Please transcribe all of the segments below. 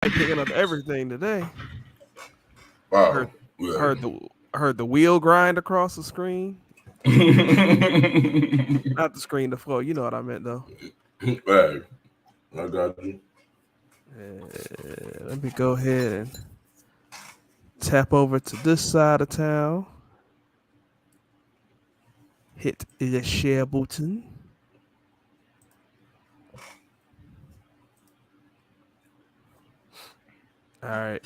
Picking up everything today. Wow. Heard Yeah. heard the heard the wheel grind across the screen. Not the screen, the floor. You know what I meant though. Hey, I got you. Let me go ahead and tap over to this side of town. Hit the share button. All right.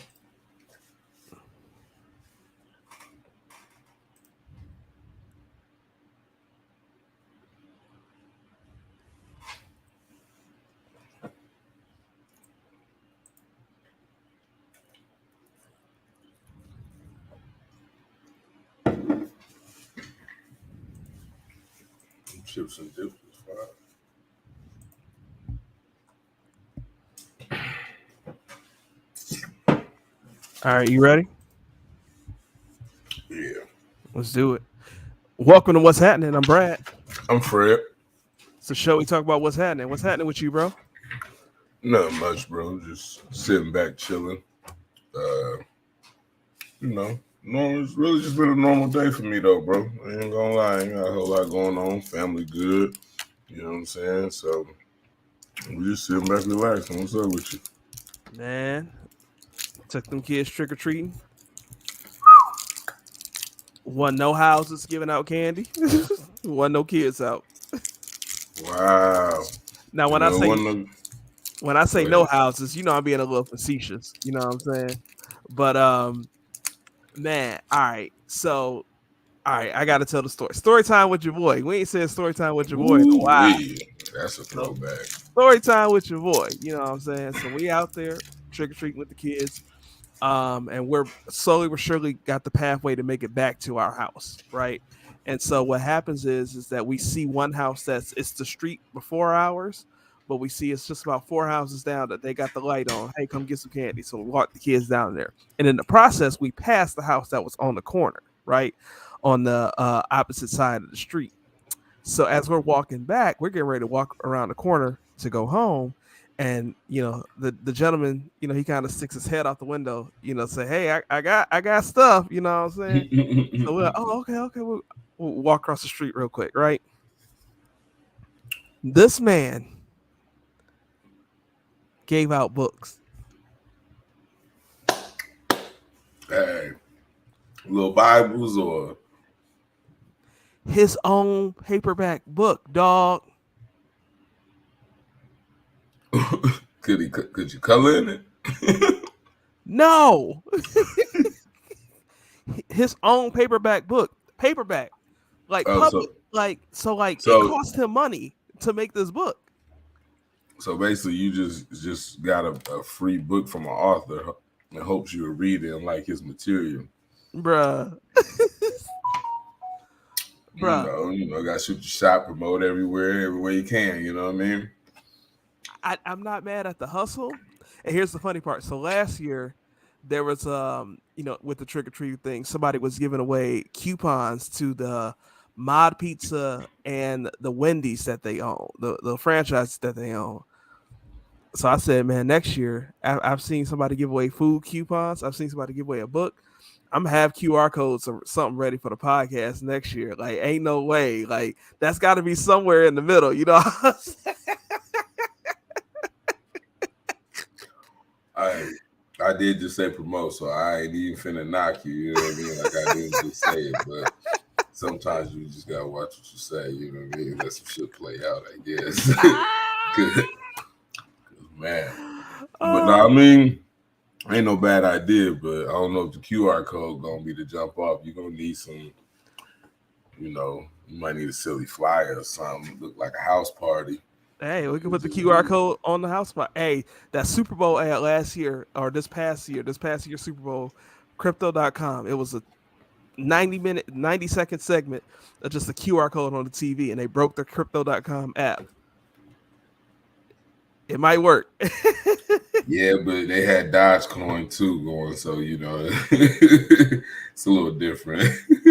Chips and dips is fine. All right. You ready? Yeah. Let's do it. Welcome to What's Happening. I'm Brad. I'm Fred. It's a show we talk about what's happening. What's happening with you, bro? Nothing much, bro. Just sitting back, chilling. Uh, no, it's really just been a normal day for me, though, bro. I ain't gonna lie. I ain't got a whole lot going on. Family good. You know what I'm saying? So we just sitting back, relaxing. What's up with you? Man, took them kids trick or treating. Wasn't no houses giving out candy. Wasn't no kids out. Wow. Now, You know, one of when I go say no ahead. houses, I'm being a little facetious. You know what I'm saying? But man, all right. So, all right, I got to tell the story. Story time with your boy. We ain't said story time with your boy in a Ooh, while. wee. That's a So, throwback. story time with your boy. You know what I'm saying? So we out there trick or treating with the kids. And we're slowly but surely got the pathway to make it back to our house, right? And so what happens is that we see one house that's it's the street before ours, but we see it's just about four houses down that they got the light on. Hey, come get some candy. So we walk the kids down there, and in the process, we passed the house that was on the corner, right, on the opposite side of the street. So as we're walking back, we're getting ready to walk around the corner to go home. And the gentleman, he kind of sticks his head out the window, say, "Hey, I got stuff," you know what I'm saying? So we're like, "Oh, okay, okay." We'll walk across the street real quick, right? This man gave out books, Hey, little Bibles or his own paperback book, dog. could you color in it? No, his own paperback, like Oh, public, like it so cost him money to make this book. so basically, you just got a free book from an author and hopes you will read it and like his material. Bruh. Bruh. Got to shoot your shot, promote everywhere you can. You know what I mean? I'm not mad at the hustle. And here's the funny part. So last year there was with the trick or treat thing, somebody was giving away coupons to the Mod Pizza and the Wendy's that they own, the franchises that they own. So I said, man, next year I've seen somebody give away food coupons. I've seen somebody give away a book. I'm gonna have QR codes or something ready for the podcast next year. Like, ain't no way. Like, that's got to be somewhere in the middle. You know. I I did just say promote, so I ain't even finna knock you. You know what I mean? Like I didn't just say it, but sometimes you just gotta watch what you say. You know what I mean? Let some shit play out, I guess. Cause man, but no, I Oh, mean. Ain't no bad idea, but I don't know if the QR code gonna be to jump off. You're gonna need some, you might need a silly flyer or something, look like a house party. hey, we can It put the just QR be code on the house spot. Hey, that Super Bowl ad last year or this past year Super Bowl, crypto.com. It was a 90-minute, 90-second segment of just a QR code on the TV, and they broke the crypto.com app. It might work. yeah, but they had Dogecoin too going, so it's a little different.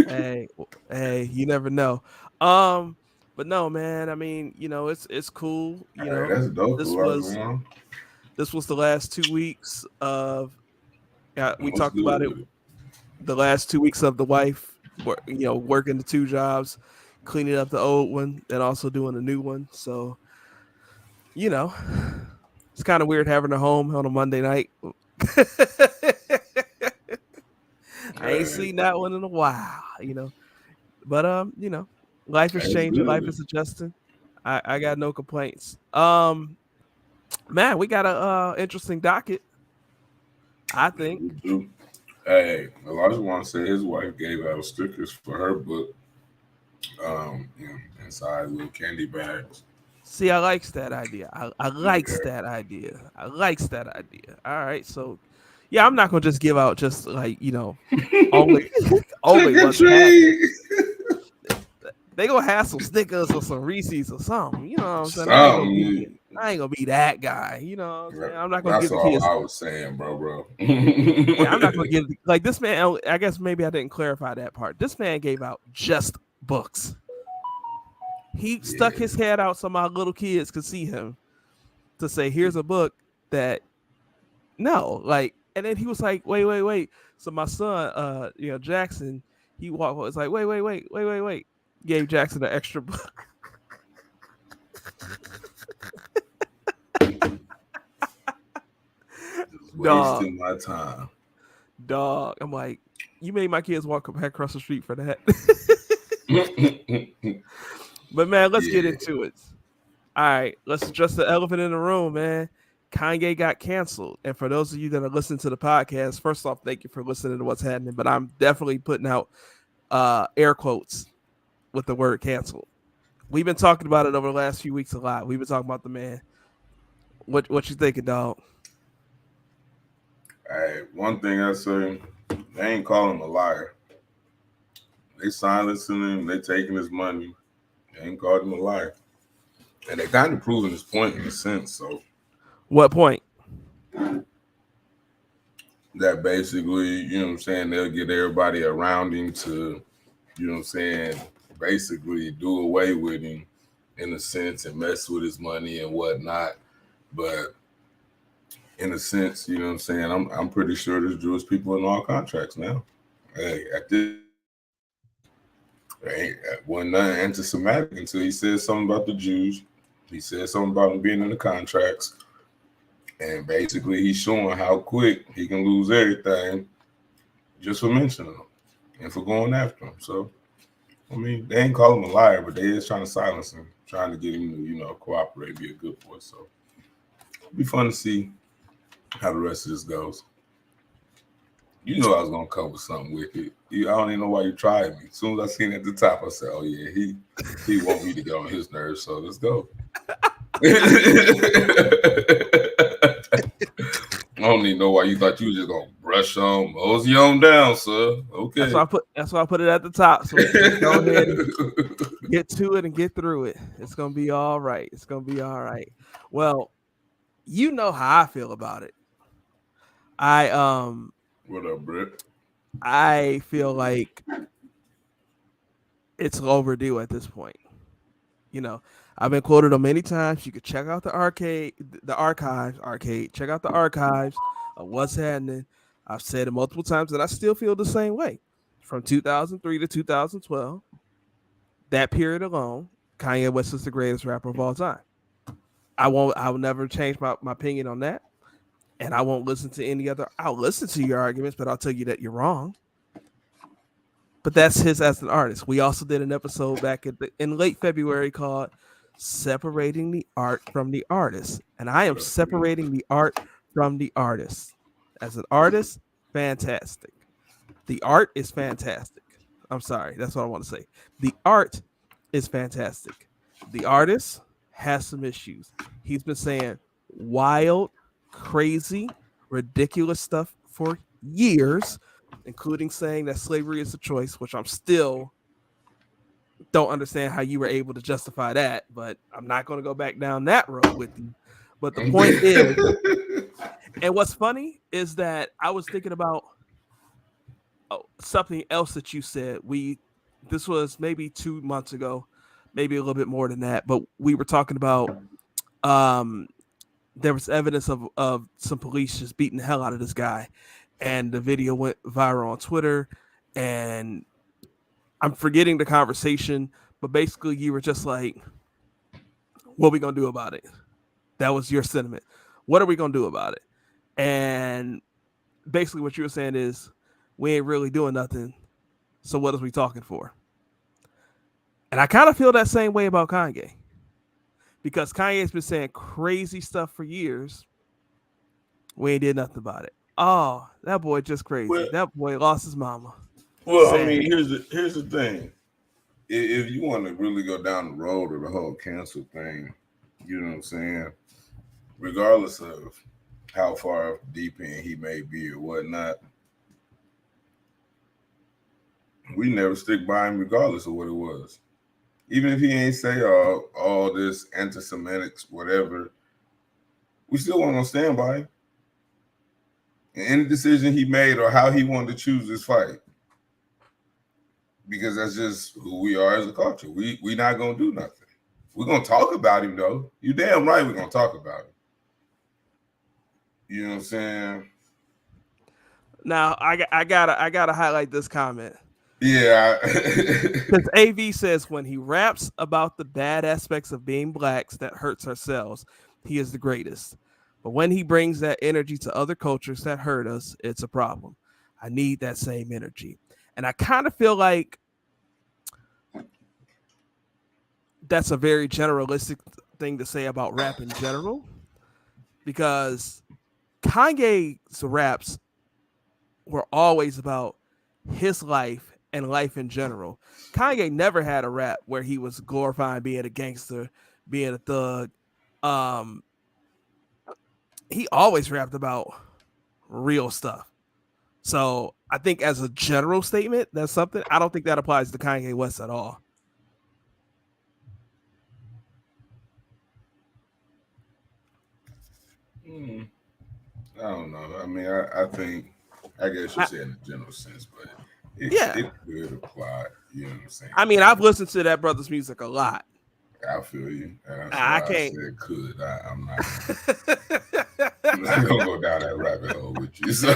hey, hey, you never know. Um, but no, man. I mean, it's cool. All right, that's dope. A This lot was going on. This was the last 2 weeks of. We What's talked good about it. with it? The last 2 weeks of the wife, working the two jobs, cleaning up the old one, and also doing a new one. So, you know, it's kind of weird having her home on a Monday night. I ain't Hey, seen that one in a while, But life is that's changing, life good. is adjusting. I got no complaints. Man, we got a interesting docket, I think. We do. Hey, Elijah want to say his wife gave out stickers for her book, inside little candy bags. See, I likes that idea. I likes Yeah. that idea. I likes that idea. All right, so yeah, I'm not gonna just give out just like only only Trick or ones that had it. treat. They gonna have some Snickers or some Reese's or something. You know what I'm saying? Something. I ain't gonna be that guy. You know what I'm saying? I'm not gonna That's give the all kids. I was saying, bro. Yeah, I'm not gonna give like this man. I guess maybe I didn't clarify that part. This man gave out just books. He stuck Yeah. his head out so my little kids could see him to say, "Here's a book that no, like." And then he was like, "Wait." So my son, Jackson, he walked. Was like, "Wait." Gave Jackson an extra book. Just Dog, wasting my time. dog. I'm like, you made my kids walk across the street for that. But man, let's get Yeah. into it. All right, let's address the elephant in the room, man. Kanye got canceled. And for those of you that are listening to the podcast, first off, thank you for listening to what's happening. But I'm definitely putting out air quotes with the word canceled. We've been talking about it over the last few weeks a lot. We've been talking about the man. What you thinking, dog? Hey, one thing I say, they ain't calling him a liar. They silencing him. They taking his money. They ain't called him a liar. And they kind of proving his point in a sense. So What point? that basically, they'll get everybody around him to, basically do away with him in a sense and mess with his money and whatnot. But in a sense, I'm pretty sure there's Jewish people in all contracts now. Hey, at this ain't wasn't nothing anti-Semitic until he said something about the Jews. He said something about them being in the contracts. And basically he's showing how quick he can lose everything just for mentioning them and for going after him. So I mean, they ain't call him a liar, but they is trying to silence him, trying to get him to, cooperate, be a good boy. So it'll be fun to see how the rest of this goes. You know I was gonna come with something wicked. I don't even know why you tried me. As soon as I seen it at the top, I said, "Oh yeah, he want me to get on his nerves, so let's go." I don't even know why you thought you was just gonna brush on mosey on down, sir. Okay. That's why I put it at the top. So we can go ahead and get to it and get through it. It's gonna be all right. It's gonna be all right. Well, you know how I feel about it. What up, Britt? I feel like it's overdue at this point. I've been quoted on many times. You could check out the archives. Check out the archives of what's happening. I've said it multiple times, and I still feel the same way. From 2003 to 2012, that period alone, Kanye West is the greatest rapper of all time. I will never change my opinion on that. And I won't listen to any other. I'll listen to your arguments, but I'll tell you that you're wrong. But that's his as an artist. We also did an episode back in late February called "Separating the Art from the Artist," and I am separating the art from the artist. As an artist, fantastic. The art is fantastic. I'm sorry, that's what I want to say. The art is fantastic. The artist has some issues. He's been saying wild, crazy, ridiculous stuff for years, including saying that slavery is a choice, which I'm still don't understand how you were able to justify that, but I'm not going to go back down that road with you. But the point is, and what's funny is that I was thinking about something else that you said. This was maybe 2 months ago, maybe a little bit more than that, but we were talking about there was evidence of some police just beating the hell out of this guy, and the video went viral on Twitter. And I'm forgetting the conversation, but basically you were just like, what are we gonna do about it? That was your sentiment. What are we gonna do about it? And basically what you were saying is, we ain't really doing nothing, so what is we talking for? And I kind of feel that same way about Kanye, because Kanye's been saying crazy stuff for years. We ain't did nothing about it. Oh, that boy just crazy. Well, That boy lost his mama. well, I Sad. mean, here's the thing. If you want to really go down the road of the whole cancel thing, you know what I'm saying? Regardless of how far deep in he may be or whatnot, we never stick by him regardless of what it was. Even if he ain't say all this anti-Semitics, whatever, we still want to stand by him. And any decision he made or how he wanted to choose this fight. Because that's just who we are as a culture. We not gonna do nothing. We're gonna talk about him though. You damn right we're gonna talk about him. You know what I'm saying? Now I gotta highlight this comment. Yeah. Because AV says when he raps about the bad aspects of being blacks that hurts ourselves, he is the greatest. But when he brings that energy to other cultures that hurt us, it's a problem. I need that same energy. And I kind of feel like that's a very generalistic thing to say about rap in general, because Kanye's raps were always about his life and life in general. Kanye never had a rap where he was glorifying being a gangster, being a thug. He always rapped about real stuff. So I think as a general statement, that's something. I don't think that applies to Kanye West at all. I don't know. I mean, I think, I guess you're saying in a general sense, but it could apply. You know what I'm saying? I mean, I've listened to that brother's music a lot. I feel you. I can't. I said could. I'm not gonna go down that rabbit hole with you. So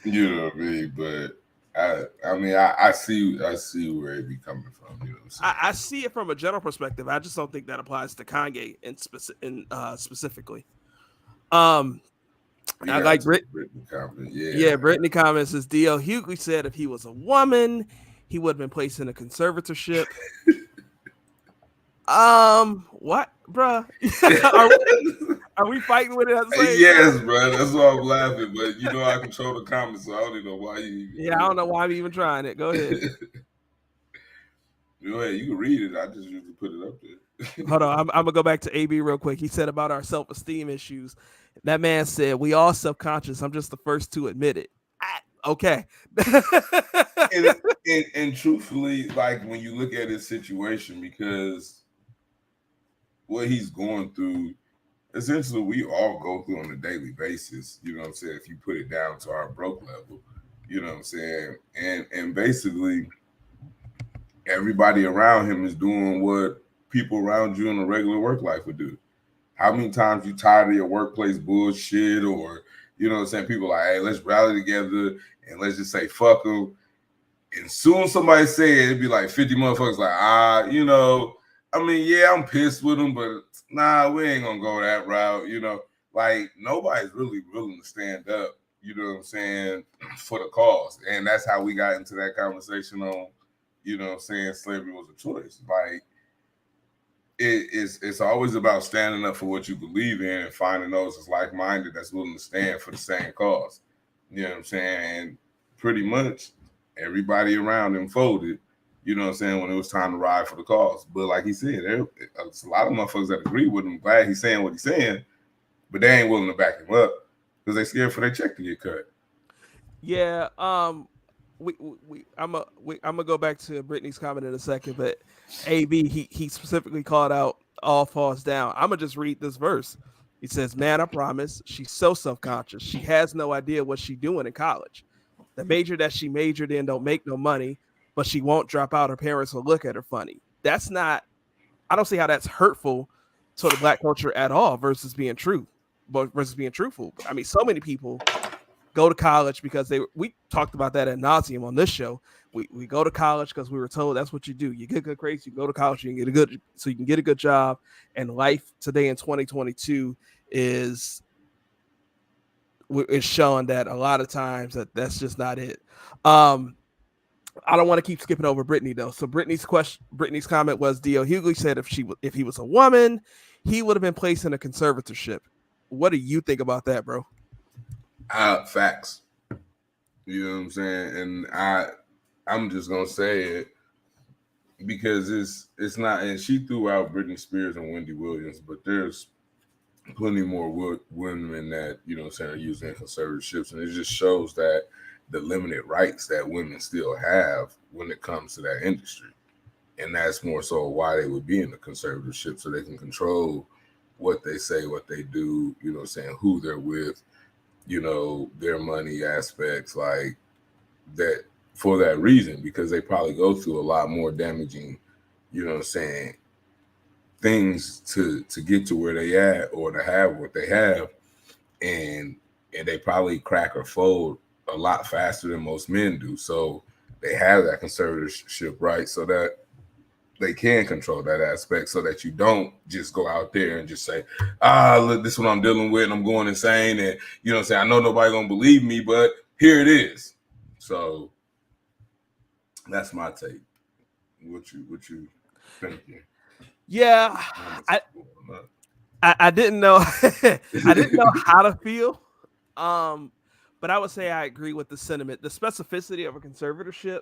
you know what I mean. But I see where it be coming from. You know what I'm saying? I see it from a general perspective. I just don't think that applies to Kanye specifically. I like Brittany comment. Yeah, Brittany comments says D.L. Hughley said if he was a woman, he would have been placed in a conservatorship. What, bruh? Are we fighting with it at the same yes, time? bro. That's why I'm laughing. But you know I control the comments, so I don't even know why you. Yeah, I don't know why I'm even trying it. Go ahead. Go ahead. You can read it. I just usually put it up there. Hold on. I'm gonna go back to AB real quick. He said about our self-esteem issues. That man said we all self-conscious. I'm just the first to admit it. Okay. and truthfully, like when you look at his situation, because what he's going through, essentially we all go through on a daily basis, you know what I'm saying, if you put it down to our broke level, you know what I'm saying? And basically everybody around him is doing what people around you in a regular work life would do. How many times you tired of your workplace bullshit, or you know what I'm saying, people like, hey, let's rally together and let's just say fuck them. And soon somebody say it, it'd be like 50 motherfuckers like, you know, I mean, yeah, I'm pissed with them, but nah, we ain't gonna go that route, you know. Like nobody's really willing to stand up, you know what I'm saying, for the cause. And that's how we got into that conversation on, you know what I'm saying, slavery was a choice. Like it's always about standing up for what you believe in and finding those that's like-minded that's willing to stand for the same cause. You know what I'm saying? And pretty much everybody around him folded, you know what I'm saying, when it was time to ride for the cause. But like he said, there's a lot of motherfuckers that agree with him, glad he's saying what he's saying, but they ain't willing to back him up because they scared for their check to get cut. Yeah, I'm gonna go back to Brittany's comment in a second, but AB he specifically called out all falls down. I'm gonna just read this verse. He says, "Man, I promise, she's so self-conscious. She has no idea what she's doing in college. The major that she majored in don't make no money, but she won't drop out. Her parents will look at her funny. That's not. I don't see how that's hurtful sort of black culture at all versus being true, but versus being truthful. I mean, so many people go to college because we talked about that ad nauseum on this show. We go to college because we were told that's what you do. You get good grades, you go to college, you can get a good so you can get a good job. And life today in 2022 is showing that a lot of times that's just not it. I don't want to keep skipping over Brittany though. So Brittany's comment was D.L. Hughley said if he was a woman, he would have been placed in a conservatorship. What do you think about that, bro? Facts. You know what I'm saying? And I'm just gonna say it because it's not. And she threw out Britney Spears and Wendy Williams, but there's plenty more women that, you know what I'm saying, are using conservatorships, and it just shows that the limited rights that women still have when it comes to that industry. And that's more so why they would be in the conservatorship, so they can control what they say, what they do, you know what I'm saying, who they're with, you know, their money aspects, like that, for that reason, because they probably go through a lot more damaging, you know what I'm saying, things to get to where they at or to have what they have, and they probably crack or fold a lot faster than most men do. So they have that conservatorship right so that they can control that aspect, so that you don't just go out there and just say, look, this is what I'm dealing with and I'm going insane, and you know what I'm saying, I know nobody gonna believe me, but here it is. So that's my take. What you thinking? Yeah, I didn't know I didn't know how to feel. But I would say I agree with the sentiment. The specificity of a conservatorship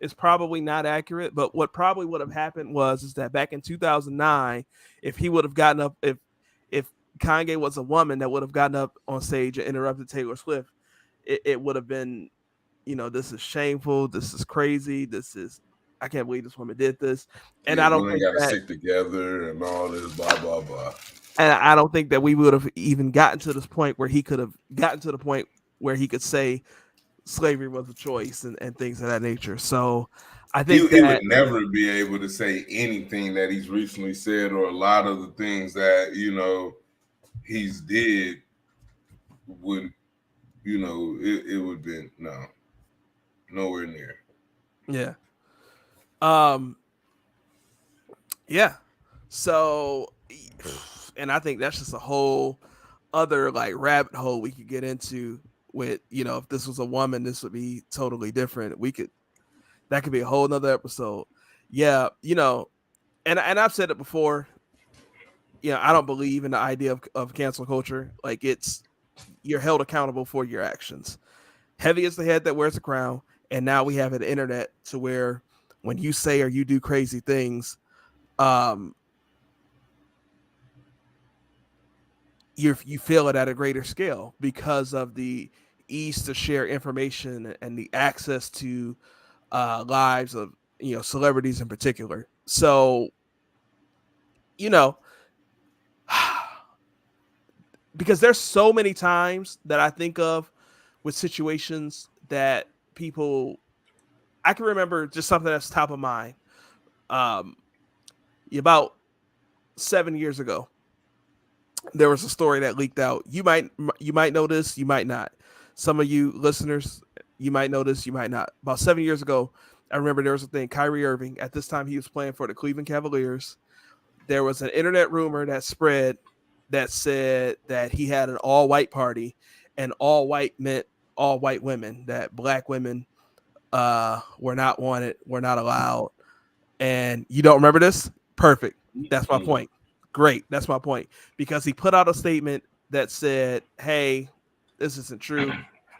is probably not accurate, but what probably would have happened is that back in 2009, if he would have gotten up, if Kanye was a woman that would have gotten up on stage and interrupted Taylor Swift, it would have been, you know, this is shameful, this is crazy, I can't believe this woman did this, and I don't think got to stick together and all this blah blah blah. And I don't think that we would have even gotten to this point where he could have gotten to the point where he could say slavery was a choice and things of that nature. So I think he would never be able to say anything that he's recently said, or a lot of the things that, you know, he's did would, you know, it would have been nowhere near. Yeah. Yeah. So, and I think that's just a whole other like rabbit hole we could get into with, you know, if this was a woman, this would be totally different. That could be a whole nother episode. Yeah. You know, and I've said it before, you know, I don't believe in the idea of cancel culture. Like, you're held accountable for your actions. Heavy is the head that wears the crown. And now we have an internet to where when you say or you do crazy things, you feel it at a greater scale because of the ease to share information and the access to lives of, you know, celebrities in particular. So, you know, because there's so many times that I think of with situations that people, I can remember just something that's top of mind. About 7 years ago, there was a story that leaked out. You might know this, you might not. Some of you listeners, you might know this, you might not. About 7 years ago, I remember there was a thing. Kyrie Irving, at this time, he was playing for the Cleveland Cavaliers. There was an internet rumor that spread that said that he had an all-white party, and all white meant all white women, that black women were not wanted, were not allowed. And you don't remember this? Perfect. That's my point. Great. That's my point. Because he put out a statement that said, hey, this isn't true.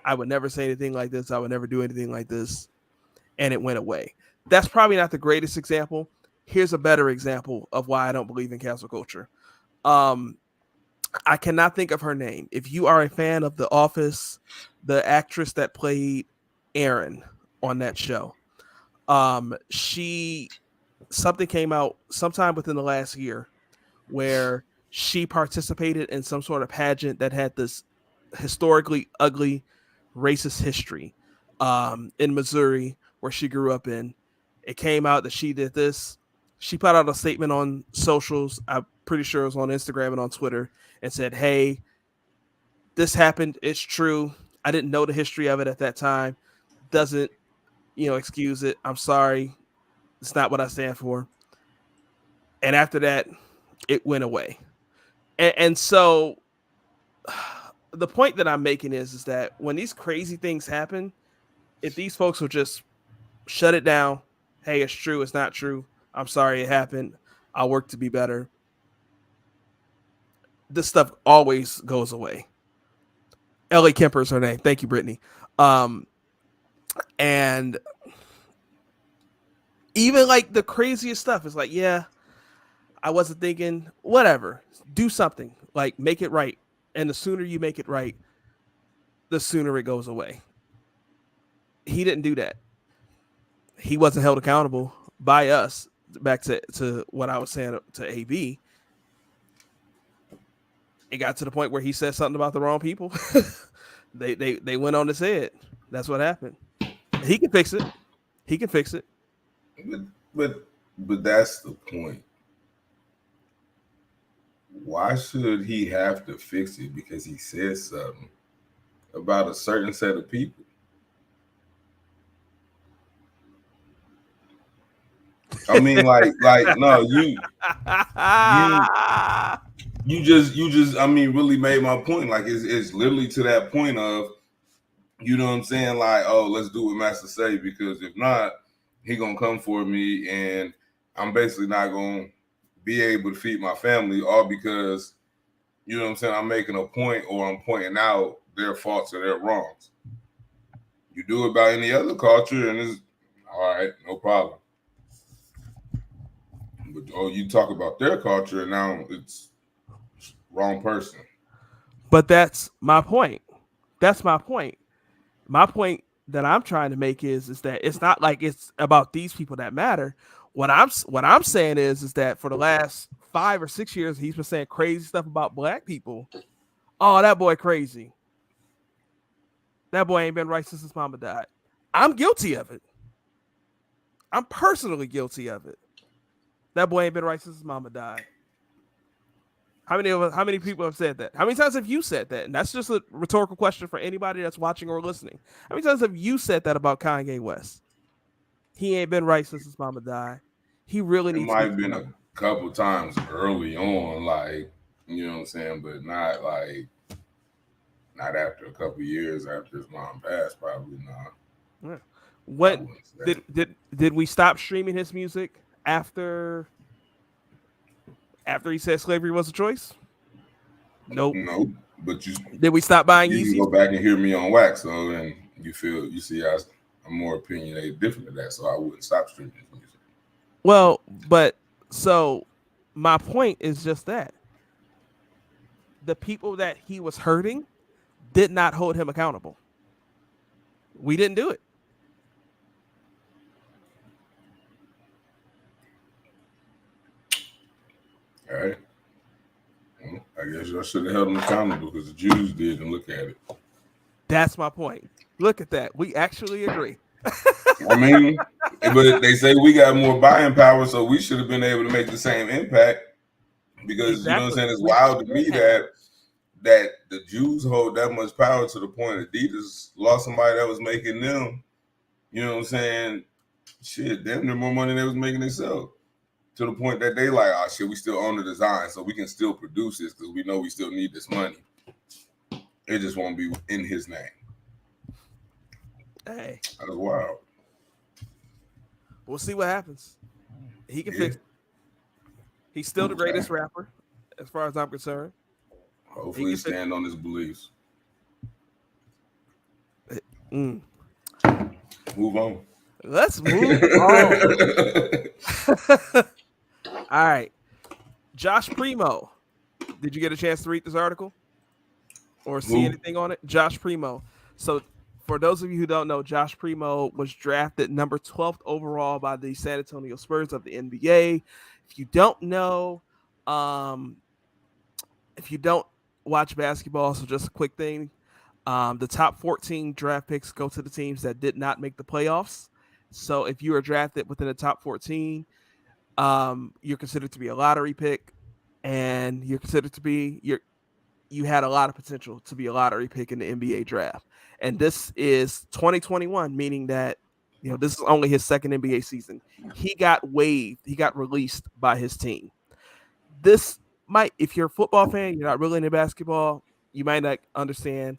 I would never say anything like this. I would never do anything like this. And it went away. That's probably not the greatest example. Here's a better example of why I don't believe in cancel culture. I cannot think of her name. If you are a fan of The Office, the actress that played Erin on that show, something came out sometime within the last year where she participated in some sort of pageant that had this historically ugly racist history in Missouri, where she grew up in. It came out that she did this. She put out a statement on socials. pretty sure it was on Instagram and on Twitter, and said, "Hey, this happened. It's true. I didn't know the history of it at that time. Doesn't, excuse it. I'm sorry. It's not what I stand for." And after that, it went away. And so the point that I'm making is that when these crazy things happen, if these folks will just shut it down, hey, it's true, it's not true, I'm sorry it happened, I'll work to be better, this stuff always goes away. Ellie Kemper is her name. Thank you, Brittany. And even like the craziest stuff is like, yeah, I wasn't thinking, whatever, do something, like make it right. And the sooner you make it right, the sooner it goes away. He didn't do that. He wasn't held accountable by us. Back to what I was saying to AB. It got to the point where he said something about the wrong people. they went on his head. That's what happened. He can fix it. He can fix it. But that's the point. Why should he have to fix it because he said something about a certain set of people? I mean, like no, you just I mean really made my point. Like it's literally to that point of, you know what I'm saying? Like, oh, let's do what Master say, because if not, he gonna come for me and I'm basically not gonna be able to feed my family, all because, you know what I'm saying, I'm making a point or I'm pointing out their faults or their wrongs. You do it by any other culture and it's all right, no problem. But you talk about their culture and now it's wrong person. But that's my point. That's my point. My point that I'm trying to make is that it's not like it's about these people that matter. What I'm saying is that for the last 5 or 6 years, he's been saying crazy stuff about black people. Oh, that boy crazy. That boy ain't been right since his mama died. I'm guilty of it. I'm personally guilty of it. That boy ain't been right since his mama died. How many people have said that? How many times have you said that? And that's just a rhetorical question for anybody that's watching or listening. How many times have you said that about Kanye West? He ain't been right since his mama died. He really needs. It might have been a couple times early on, like, you know what I'm saying, but not after a couple years after his mom passed. Probably not. Yeah. When did we stop streaming his music after he said slavery was a choice? Nope. No, but did we stop buying Yeezys? You go back and hear me on wax, so then you see I'm more opinionated different than that, so I wouldn't stop streaming his music. Well, but so my point is just that the people that he was hurting did not hold him accountable. We didn't do it. All right. Well, I guess I should have held him accountable because the Jews did, and look at it. That's my point. Look at that. We actually agree. I mean, but they say we got more buying power, so we should have been able to make the same impact. Because exactly. You know what I'm saying? It's wild to me that the Jews hold that much power to the point Adidas lost somebody that was making them, you know what I'm saying, shit, damn near more money than they was making themselves. To the point that they like, oh shit, we still own the design, so we can still produce this because we know we still need this money. It just won't be in his name. Hey. That's wild. We'll see what happens. He can fix it. He's still the greatest rapper, as far as I'm concerned. Hopefully he stand on his beliefs. Move on. Let's move on. All right. Josh Primo. Did you get a chance to read this article or see anything on it? Josh Primo. So for those of you who don't know, Josh Primo was drafted number 12th overall by the San Antonio Spurs of the NBA. If you don't know, if you don't watch basketball, so just a quick thing, the top 14 draft picks go to the teams that did not make the playoffs. So if you are drafted within the top 14, you're considered to be a lottery pick. and you're considered to be you had a lot of potential to be a lottery pick in the NBA draft. And this is 2021, meaning that this is only his second NBA season. He got waived, he got released by his team. This might, if you're a football fan, you're not really into basketball, you might not understand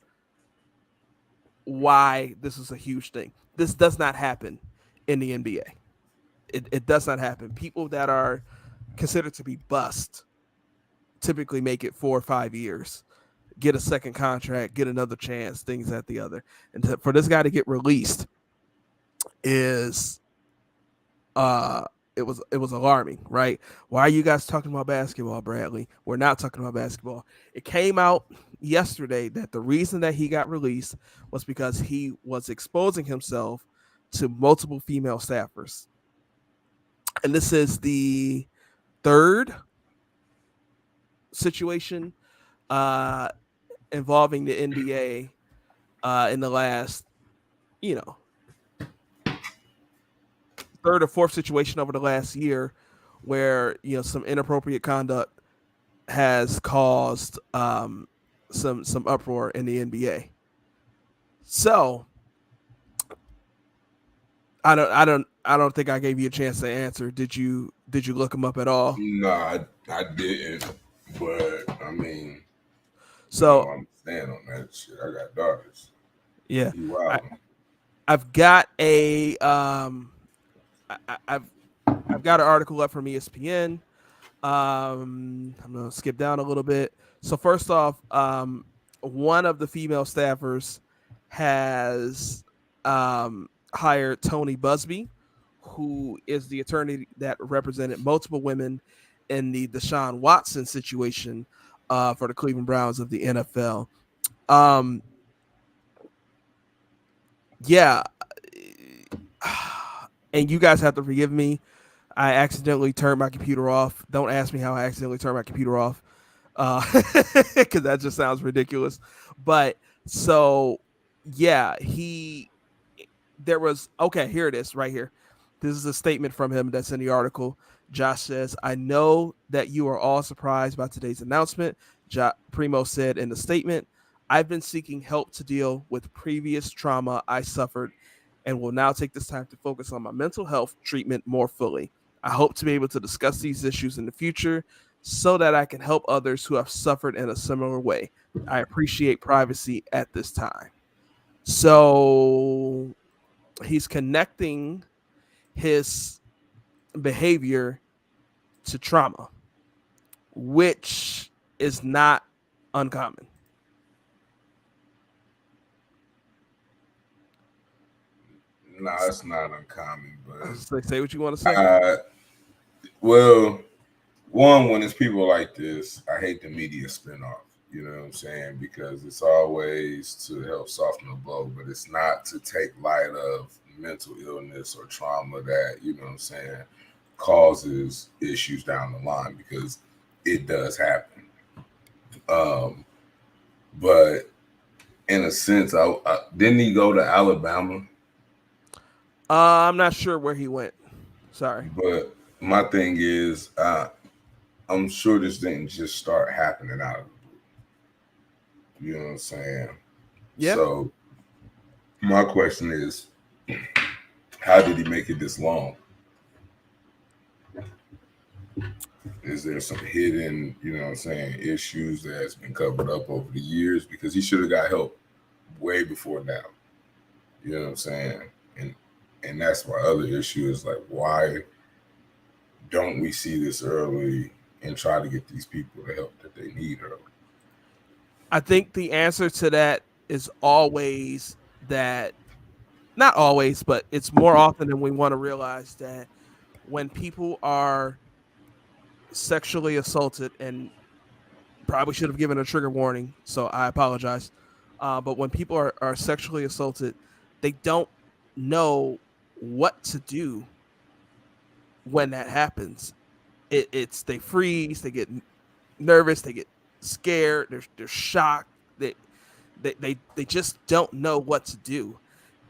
why this is a huge thing. This does not happen in the NBA. It does not happen. People that are considered to be bust typically make it 4 or 5 years, get a second contract, get another chance, things at the other. And for this guy to get released is it was alarming, right? Why are you guys talking about basketball, Bradley? We're not talking about basketball. It came out yesterday that the reason that he got released was because he was exposing himself to multiple female staffers. And this is the third situation involving the NBA in the last, third or fourth situation over the last year where some inappropriate conduct has caused some uproar in the NBA. So I don't think I gave you a chance to answer. Did you look him up at all? No, I didn't. But I mean, so I'm staying on that shit. I got daughters. Yeah, I've got a I've got an article up from ESPN. I'm gonna skip down a little bit. So first off, one of the female staffers has hired Tony Busby, who is the attorney that represented multiple women in the Deshaun Watson situation for the Cleveland Browns of the NFL. Yeah. And you guys have to forgive me. I accidentally turned my computer off. Don't ask me how I accidentally turned my computer off, because that just sounds ridiculous. But so, yeah, there was, okay, here it is right here. This is a statement from him that's in the article. Josh says, "I know that you are all surprised by today's announcement," Primo said in the statement. "I've been seeking help to deal with previous trauma I suffered and will now take this time to focus on my mental health treatment more fully. I hope to be able to discuss these issues in the future so that I can help others who have suffered in a similar way. I appreciate privacy at this time." So he's connecting his behavior to trauma, which is not uncommon. No, it's not uncommon, but say what you want to say. Well, one, when it's people like this, I hate the media spinoff. You know what I'm saying? Because it's always to help soften the blow, but it's not to take light of mental illness or trauma that, you know what I'm saying, causes issues down the line, because it does happen. But in a sense, I didn't he go to Alabama? I'm not sure where he went. Sorry. But my thing is, I'm sure this didn't just start happening out of the blue. You know what I'm saying? Yeah. So my question is, how did he make it this long? Is there some hidden, you know what I'm saying, issues that's been covered up over the years? Because he should have got help way before now. You know what I'm saying? And that's my other issue is like, why don't we see this early and try to get these people the help that they need early? I think the answer to that is always that, not always, but it's more often than we want to realize, that when people are sexually assaulted, and probably should have given a trigger warning, so I apologize. But when people are sexually assaulted, they don't know what to do when that happens. It's they freeze, they get nervous, they get scared, they're shocked, they just don't know what to do,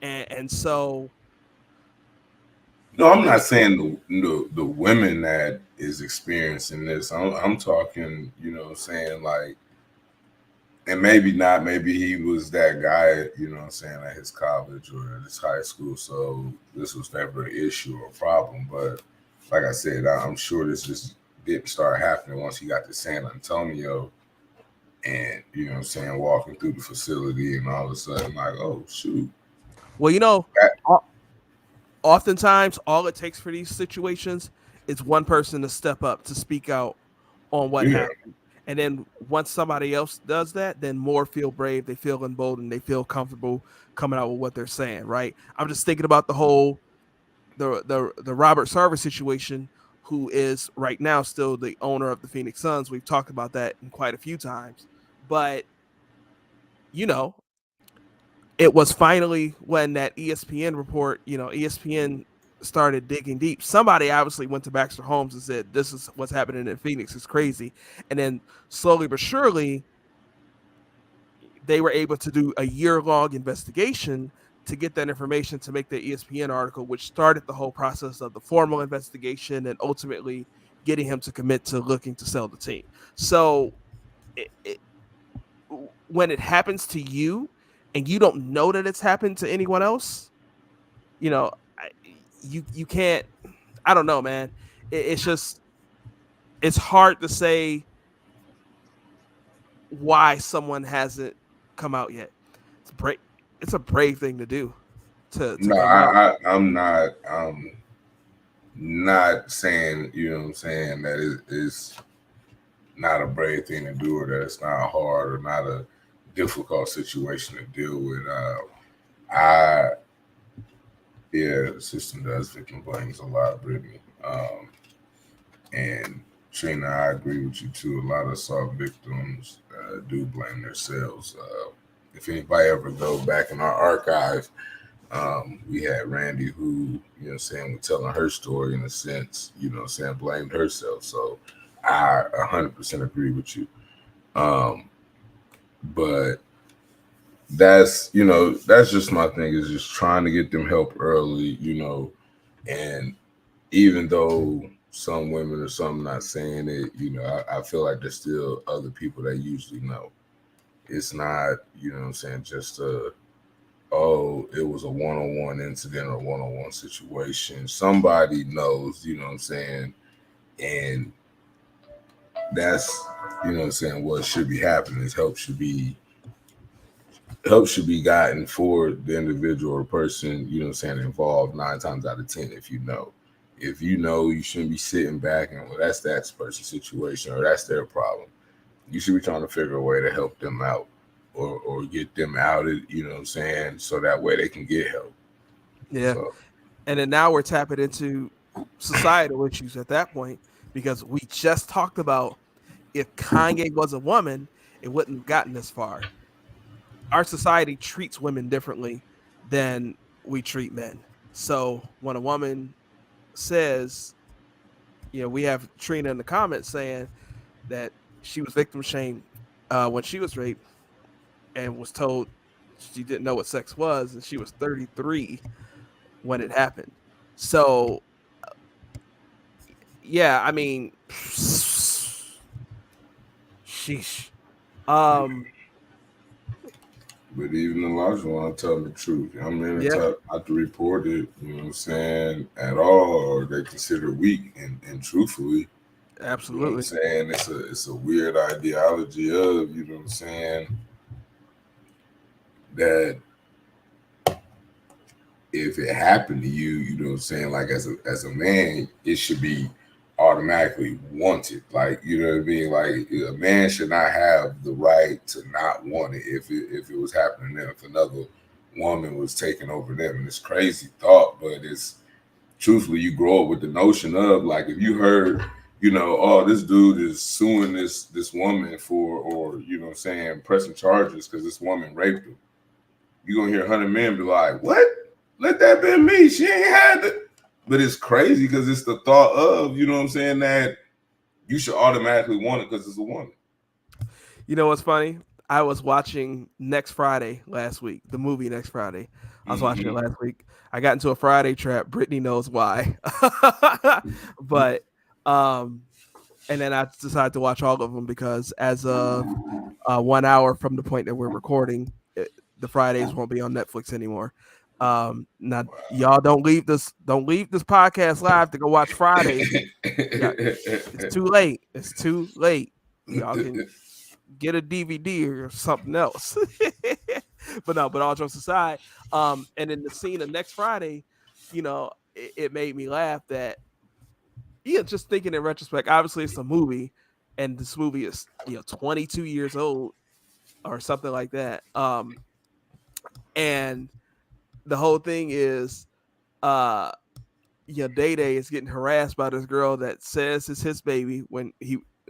and so No, I'm not saying the women that is experiencing this. I'm talking, saying like, and maybe not. Maybe he was that guy, saying at his college or at his high school. So this was never an issue or problem. But like I said, I'm sure this just didn't start happening once he got to San Antonio, and walking through the facility, and all of a sudden, like, oh shoot. Well, That, oftentimes all it takes for these situations is one person to step up to speak out on what yeah, happened. And then once somebody else does that, then more feel brave, they feel emboldened, they feel comfortable coming out with what they're saying, right? I'm just thinking about the whole the Robert Sarver situation, who is right now still the owner of the Phoenix Suns. We've talked about that in quite a few times. But you know, it was finally when that ESPN report, ESPN started digging deep. Somebody obviously went to Baxter Holmes and said, "This is what's happening in Phoenix. It's crazy." And then slowly but surely, they were able to do a year-long investigation to get that information to make the ESPN article, which started the whole process of the formal investigation and ultimately getting him to commit to looking to sell the team. So it, when it happens to you and you don't know that it's happened to anyone else, you know, you can't. I don't know, man. It's just it's hard to say why someone hasn't come out yet. It's a brave thing to do to no, come out. I'm not. Not saying, that it is not a brave thing to do, or that it's not hard or not a difficult situation to deal with. I Yeah, the system does victim blames a lot, Brittany. And Trina, I agree with you too. A lot of assault victims do blame themselves. If anybody ever go back in our archive, we had Randy who, was telling her story in a sense, blamed herself. So I 100% agree with you. But that's just my thing, is just trying to get them help early, and even though some women or some not saying it, I feel like there's still other people that usually know. It's not, just oh, it was a one-on-one incident or one-on-one situation. Somebody knows, and that's, what should be happening is help should be gotten for the individual or person, involved 9 times out of 10. If you know, you shouldn't be sitting back and, well, that's that person's situation or that's their problem. You should be trying to figure a way to help them out or get them outed, so that way they can get help. Yeah. So, And then now we're tapping into societal issues at that point, because we just talked about if Kanye was a woman, it wouldn't have gotten this far. Our society treats women differently than we treat men. So when a woman says, we have Trina in the comments saying that she was victim shamed when she was raped and was told she didn't know what sex was, and she was 33 when it happened. So, yeah, I mean, sheesh. Um, but even the laws want to tell the truth. I'm in the yeah, top not to report it, at all, or they consider weak. And truthfully, absolutely. it's a weird ideology of, that if it happened to you, like as a man, it should be automatically wanted. Like, like a man should not have the right to not want it if it was happening to them, if another woman was taking over them. And it's crazy thought, but it's truthfully, you grow up with the notion of, like, if you heard, oh, this dude is suing this woman for, or pressing charges because this woman raped him, you're gonna hear 100 men be like, what? Let that be me. She ain't had it. But it's crazy because it's the thought of, that you should automatically want it because it's a woman. You know what's funny? I was watching Next Friday last week, the movie Next Friday. I was watching it last week. I got into a Friday trap. Brittany knows why. But and then I decided to watch all of them because as of 1 hour from the point that we're recording, the Fridays won't be on Netflix anymore. Now y'all don't leave this podcast live to go watch Fridays. It's too late. It's too late. Y'all can get a DVD or something else. But all jokes aside, and in the scene of Next Friday, it made me laugh that just thinking in retrospect, obviously it's a movie and this movie is 22 years old or something like that. And the whole thing is Day Day is getting harassed by this girl that says it's his baby when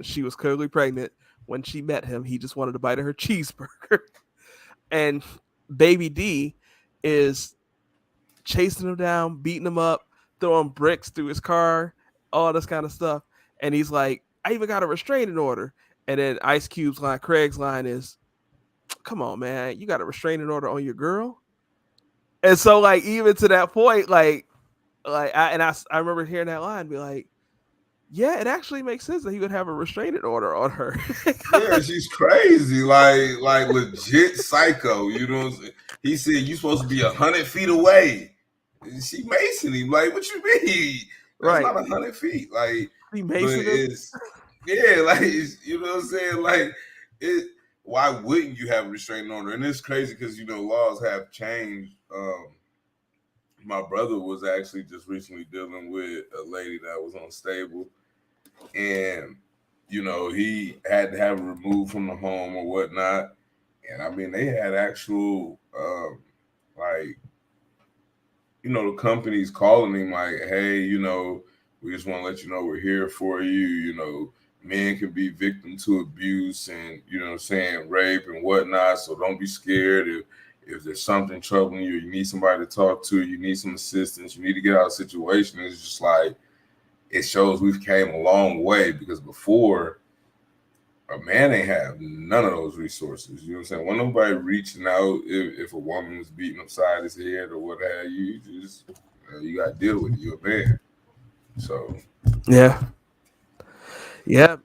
she was clearly pregnant. When she met him, he just wanted to bite of her cheeseburger. And Baby D is chasing him down, beating him up, throwing bricks through his car, all this kind of stuff. And he's like, I even got a restraining order. And then Ice Cube's line, Craig's line is, come on, man, you got a restraining order on your girl? And so, like, even to that point, I remember hearing that line and be like, yeah, it actually makes sense that he would have a restraining order on her. Yeah, she's crazy, like legit psycho. You know what I'm saying? He said you supposed to be 100 feet away. She macing him. Like, what you mean? That's not 100 feet. Like, he macing him? Yeah, like, you know what I'm saying? Like, why wouldn't you have a restraining order? And it's crazy because laws have changed. My brother was actually just recently dealing with a lady that was unstable, and he had to have her removed from the home or whatnot. And I mean, they had actual the companies calling him like, hey, we just want to let you know we're here for you. Men can be victim to abuse and rape and whatnot, so don't be scared. If there's something troubling you, you need somebody to talk to, you need some assistance, you need to get out of the situation. It's just like, it shows we've came a long way, because before, a man ain't have none of those resources. You know what I'm saying? When nobody reaching out, if a woman was beating upside his head or what have you, you got to deal with it. You're a man. So. Yeah.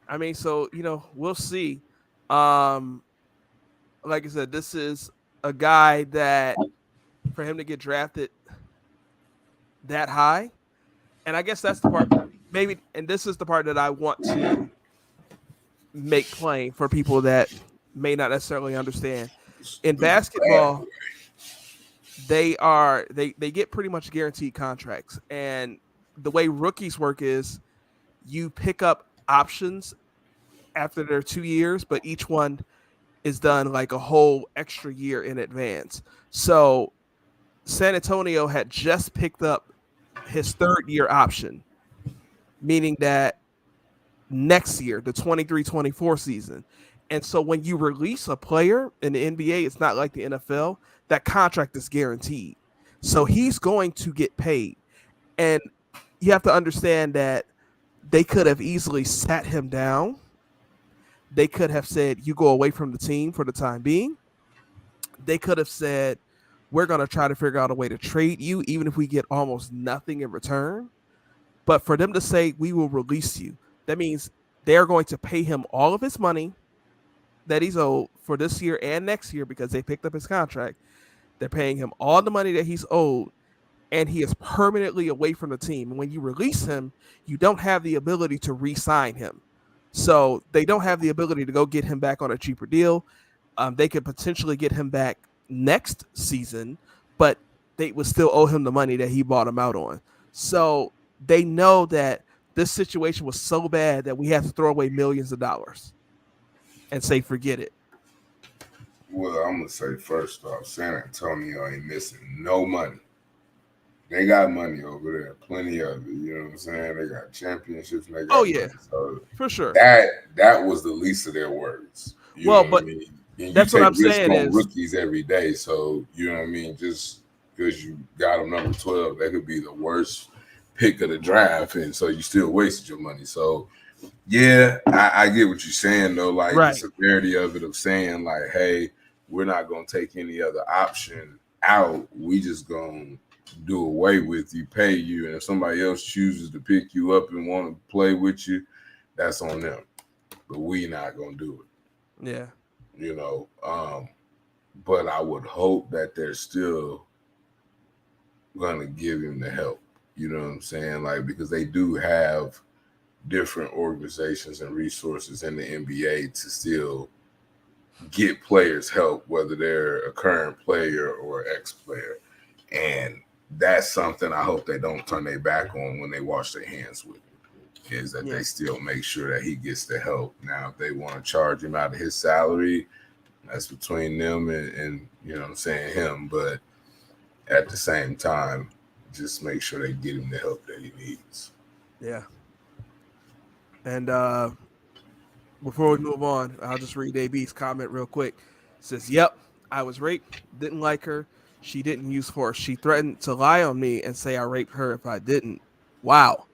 I mean, so, we'll see. Like I said, this is a guy that for him to get drafted that high, and I guess that's the part maybe, and this is the part that I want to make plain for people that may not necessarily understand. In basketball, they get pretty much guaranteed contracts, and the way rookies work is you pick up options after their 2 years, but each one is done like a whole extra year in advance. So San Antonio had just picked up his 3rd year option, meaning that next year, the 23-24 season. And so when you release a player in the NBA, it's not like the NFL, that contract is guaranteed. So he's going to get paid. And you have to understand that they could have easily sat him down. They could have said, you go away from the team for the time being. They could have said, we're going to try to figure out a way to trade you, even if we get almost nothing in return. But for them to say, we will release you, that means they're going to pay him all of his money that he's owed for this year and next year, because they picked up his contract. They're paying him all the money that he's owed, and he is permanently away from the team. And when you release him, you don't have the ability to re-sign him. So they don't have the ability to go get him back on a cheaper deal. They could potentially get him back next season, but they would still owe him the money that he bought him out on. So they know that this situation was so bad that we have to throw away millions of dollars and say, forget it. Well, I'm going to say, first off, San Antonio ain't missing no money. They got money over there, plenty of it. You know what I'm saying? They got championships. And they got money. So for sure. That was the least of their worries. Well, but I mean? That's what I'm saying is rookies every day. So you know what I mean. Just because you got them number 12, that could be the worst pick of the draft, and so you still wasted your money. So Yeah, I get what you're saying though. Like the Right. severity of it, of saying like, hey, we're not gonna take any other option out. We just gonna do away with you, pay you, and if somebody else chooses to pick you up and want to play with you, that's on them. But we not gonna do it. Yeah. You know. But I would hope that they're still gonna give him the help. You know what I'm saying? Like because they do have different organizations and resources in the NBA to still get players help, whether they're a current player or ex-player. And that's something I hope they don't turn their back on when they wash their hands with him, is that they still make sure that he gets the help. Now, if they want to charge him out of his salary, that's between them and you know what I'm saying, him. But at the same time, just make sure they get him the help that he needs. Yeah. And before we move on, I'll just read AB's comment real quick. It says, "Yep, I was raped. Didn't like her. She didn't use force. She threatened to lie on me and say I raped her if I didn't. Wow.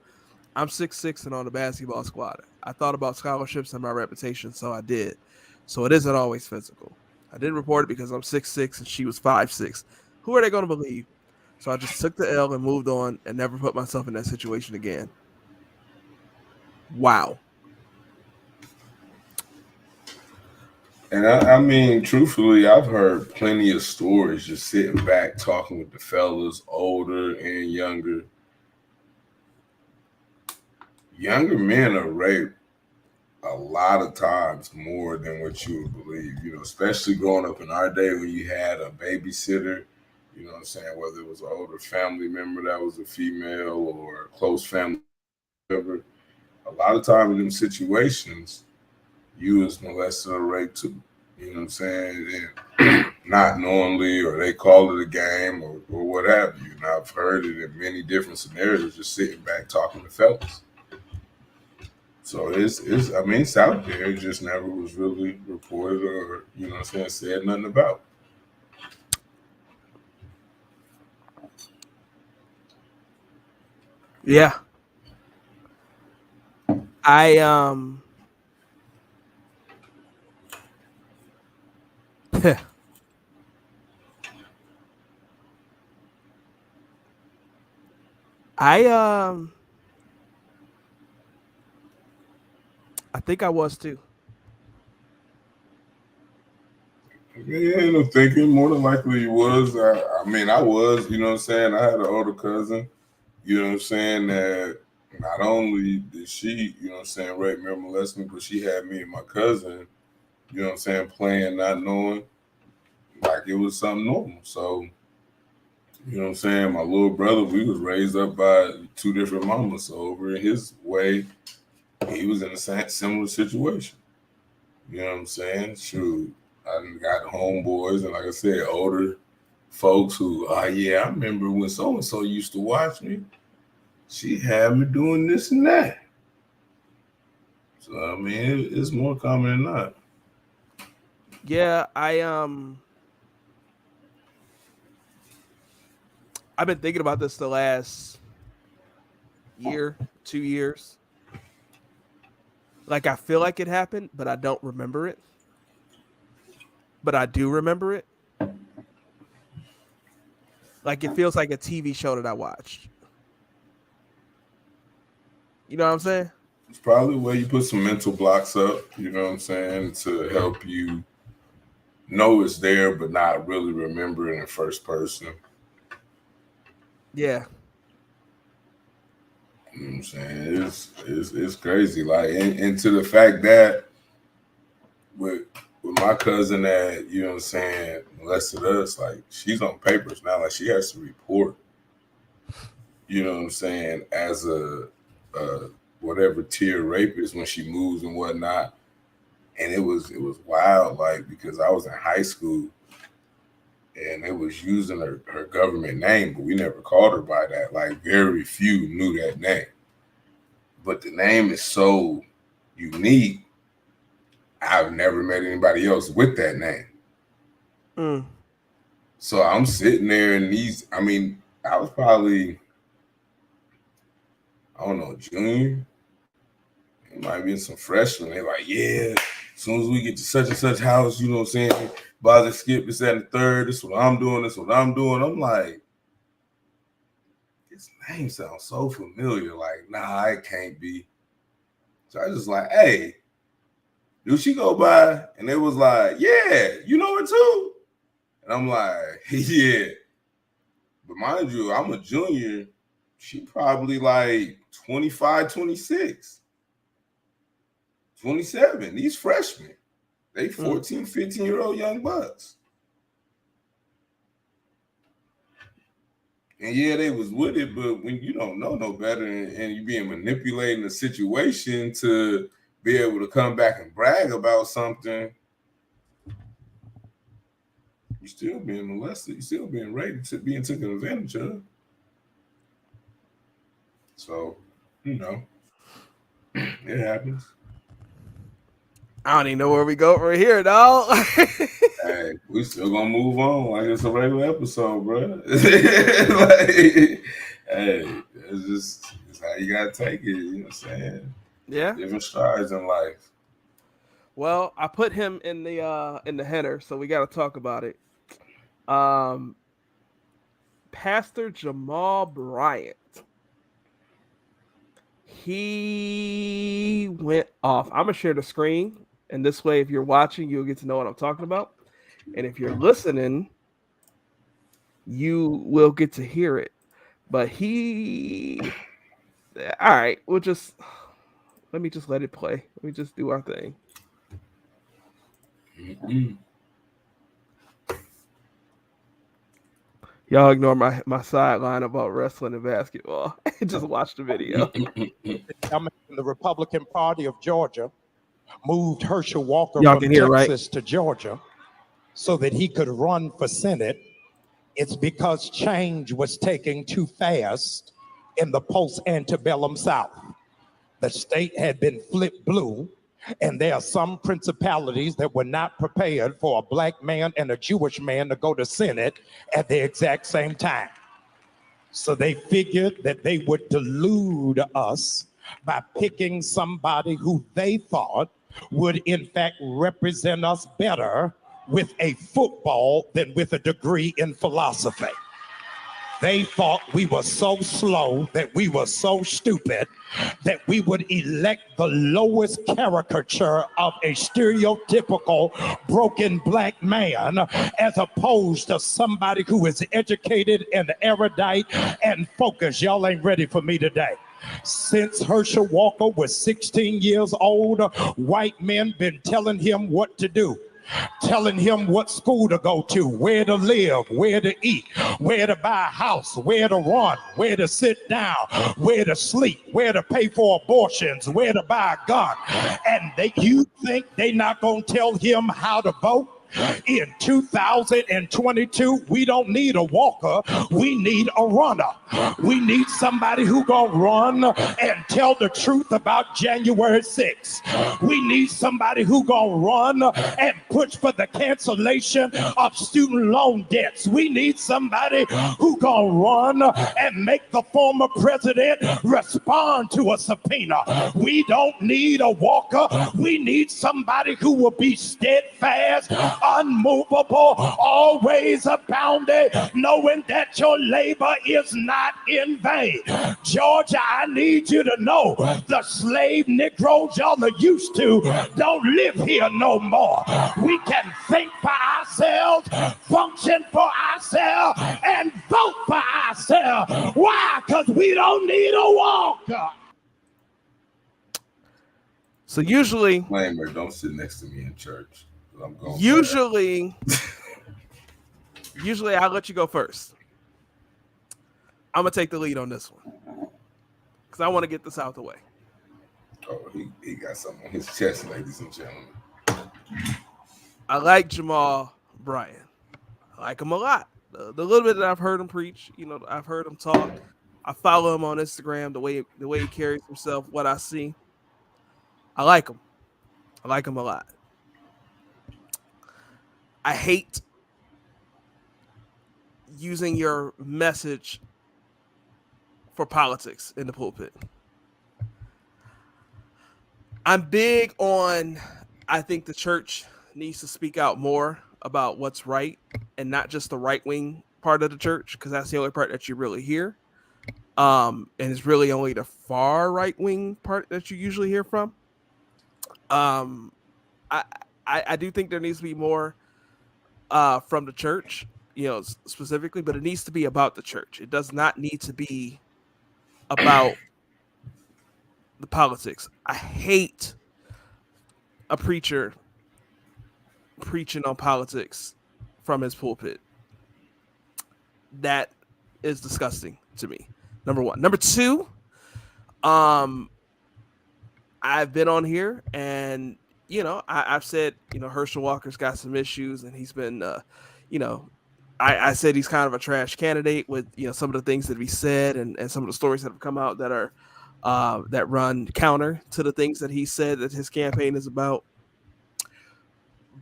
I'm 6'6" and on the basketball squad. I thought about scholarships and my reputation, so I did. So it isn't always physical. I didn't report it because I'm 6'6" and she was 5'6". Who are they going to believe? So I just took the L and moved on and never put myself in that situation again." Wow. And I mean, truthfully, I've heard plenty of stories just sitting back talking with the fellas, older and younger. Younger men are raped a lot of times more than what you would believe, you know, especially growing up in our day when you had a babysitter, you know what I'm saying, whether it was an older family member that was a female or a close family member. A lot of times in them situations, you was molested or raped too. You know what I'm saying? And not knowingly, or they call it a game, or what have you. And I've heard it in many different scenarios, just sitting back talking to fellas. So it's I mean it's out there. It just never was really reported or, you know what I'm saying, said nothing about. Yeah. I I I think I was too. Yeah, you know, thinking more than likely he was. I mean, I was, you know what I'm saying? I had an older cousin, you know what I'm saying, that not only did she, you know what I'm saying, rape me or molest me, but she had me and my cousin, you know what I'm saying, playing, not knowing, like it was something normal. So, you know what I'm saying, my little brother, we was raised up by two different mamas. So over in his way, he was in a similar situation. You know what I'm saying? Shoot, I done got homeboys and like I said, older folks who, yeah, I remember when so and so used to watch me. She had me doing this and that. So I mean, it's more common than not. Yeah, I've been thinking about this the last year, 2 years. Like I feel like it happened, but I don't remember it. But I do remember it. Like it feels like a TV show that I watched. You know what I'm saying? It's probably where you put some mental blocks up. You know what I'm saying, to help you know it's there, but not really remember it in first person. Yeah. You know what I'm saying? It's crazy. Like and to the fact that with my cousin that, you know what I'm saying, molested us, like she's on papers now, like she has to report, you know what I'm saying, as a whatever tier rapist when she moves and whatnot. And it was wild, like because I was in high school and it was using her government name, but we never called her by that. Like very few knew that name. But the name is so unique. I've never met anybody else with that name. Mm. So I'm sitting there and I mean, I was probably, I don't know, junior. It might be some freshmen. They're like, yeah, as soon as we get to such and such house, you know what I'm saying? Bother skip this and the third. This is what I'm doing. This is what I'm doing. I'm like, this name sounds so familiar. Like, nah, it can't be. So I just like, hey, do she go by? And it was like, yeah, you know her too. And I'm like, yeah. But mind you, I'm a junior. She probably like 25, 26, 27. These freshmen, they 14, 15-year-old young bucks. And yeah, they was with it, but when you don't know no better and you being manipulating the situation to be able to come back and brag about something, you still being molested, you still being raped, being taken advantage of. So, you know, it happens. I don't even know where we go from here, dog. Hey, we still gonna move on like it's a regular episode, bro. Like, hey, it's how you gotta take it. You know what I'm saying? Yeah. Different strides in life. Well, I put him in the header, so we got to talk about it. Pastor Jamal Bryant. He went off. I'm gonna share the screen, and this way, if you're watching, you'll get to know what I'm talking about, and if you're listening, you will get to hear it. But all right, let me just let it play. Let me just do our thing. Mm-hmm. Y'all ignore my sideline about wrestling and basketball. Just watch the video. The Republican Party of Georgia moved Herschel Walker from Texas to Georgia so that he could run for Senate. It's because change was taking too fast in the post-antebellum South. The state had been flipped blue, and there are some principalities that were not prepared for a black man and a Jewish man to go to Senate at the exact same time. So they figured that they would delude us by picking somebody who they thought would in fact represent us better with a football than with a degree in philosophy. They thought we were so slow, that we were so stupid, that we would elect the lowest caricature of a stereotypical broken black man as opposed to somebody who is educated and erudite and focused. Y'all ain't ready for me today. Since Herschel Walker was 16 years old, white men been telling him what to do. Telling him what school to go to, where to live, where to eat, where to buy a house, where to run, where to sit down, where to sleep, where to pay for abortions, where to buy a gun. And you think they not gonna tell him how to vote? In 2022, we don't need a walker, we need a runner. We need somebody who gonna run and tell the truth about January 6th. We need somebody who gonna run and push for the cancellation of student loan debts. We need somebody who gonna run and make the former president respond to a subpoena. We don't need a walker, we need somebody who will be steadfast, unmovable, always abounding, knowing that your labor is not in vain. Georgia, I need you to know the slave Negroes y'all are used to don't live here no more. We can think for ourselves, function for ourselves, and vote for ourselves. Why? Because we don't need a walker. So usually, disclaimer: don't sit next to me in church. Usually I'll let you go first. I'm gonna take the lead on this one because I want to get this out the way. Oh, he got something on his chest, ladies and gentlemen. I like Jamal Bryant. I like him a lot. The little bit that I've heard him preach, I've heard him talk. I follow him on Instagram. The way he carries himself, what I see, I like him. I like him a lot. I hate using your message for politics in the pulpit. I'm big on, I think the church needs to speak out more about what's right and not just the right wing part of the church, because that's the only part that you really hear. And it's really only the far right wing part that you usually hear from. Um, I do think there needs to be more from the church, specifically, but it needs to be about the church. It does not need to be about the politics. I hate a preacher preaching on politics from his pulpit. That is disgusting to me. Number one. Number two, I've been on here and I've said, Herschel Walker's got some issues and he's been I said he's kind of a trash candidate with some of the things that he said and some of the stories that have come out that are that run counter to the things that he said that his campaign is about.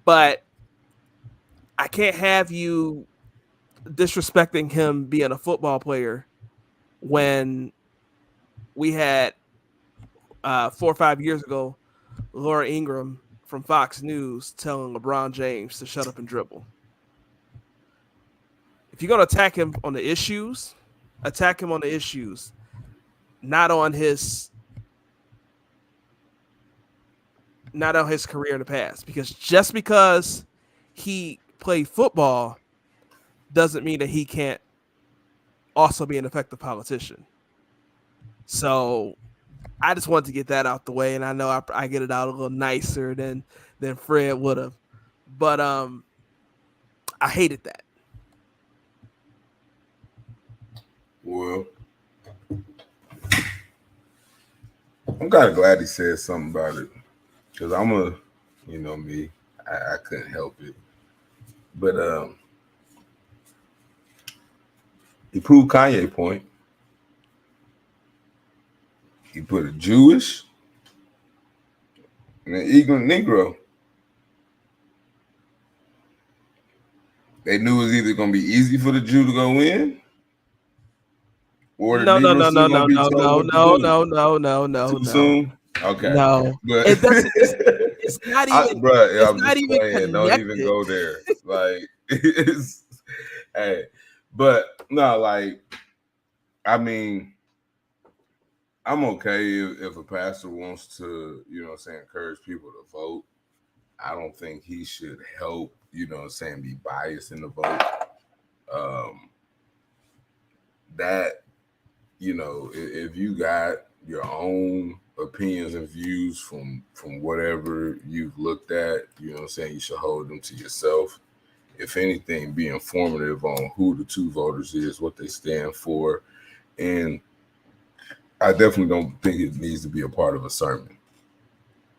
But I can't have you disrespecting him being a football player when we had 4 or 5 years ago Laura Ingraham from Fox News telling LeBron James to shut up and dribble. If you're going to attack him on the issues, attack him on the issues, not on his career in the past. Because just because he played football doesn't mean that he can't also be an effective politician. So I just wanted to get that out the way, and I know I get it out a little nicer than Fred would have, but I hated that. Well, I'm kind of glad he said something about it, because I'm me, I couldn't help it, but he proved Kanye's point. He put a Jewish and an ignorant Negro. They knew it was either going to be easy for the Jew to go in, or the Negro still going to be told no. Too soon? Okay. No. But it doesn't, it's not even. I'm not just even playing. Don't even go there. Like, hey, but no, like, I mean, I'm okay if a pastor wants to, encourage people to vote. I don't think he should help, be biased in the vote. That, if you got your own opinions and views from whatever you've looked at, you should hold them to yourself. If anything, be informative on who the two voters is, what they stand for, and I definitely don't think it needs to be a part of a sermon.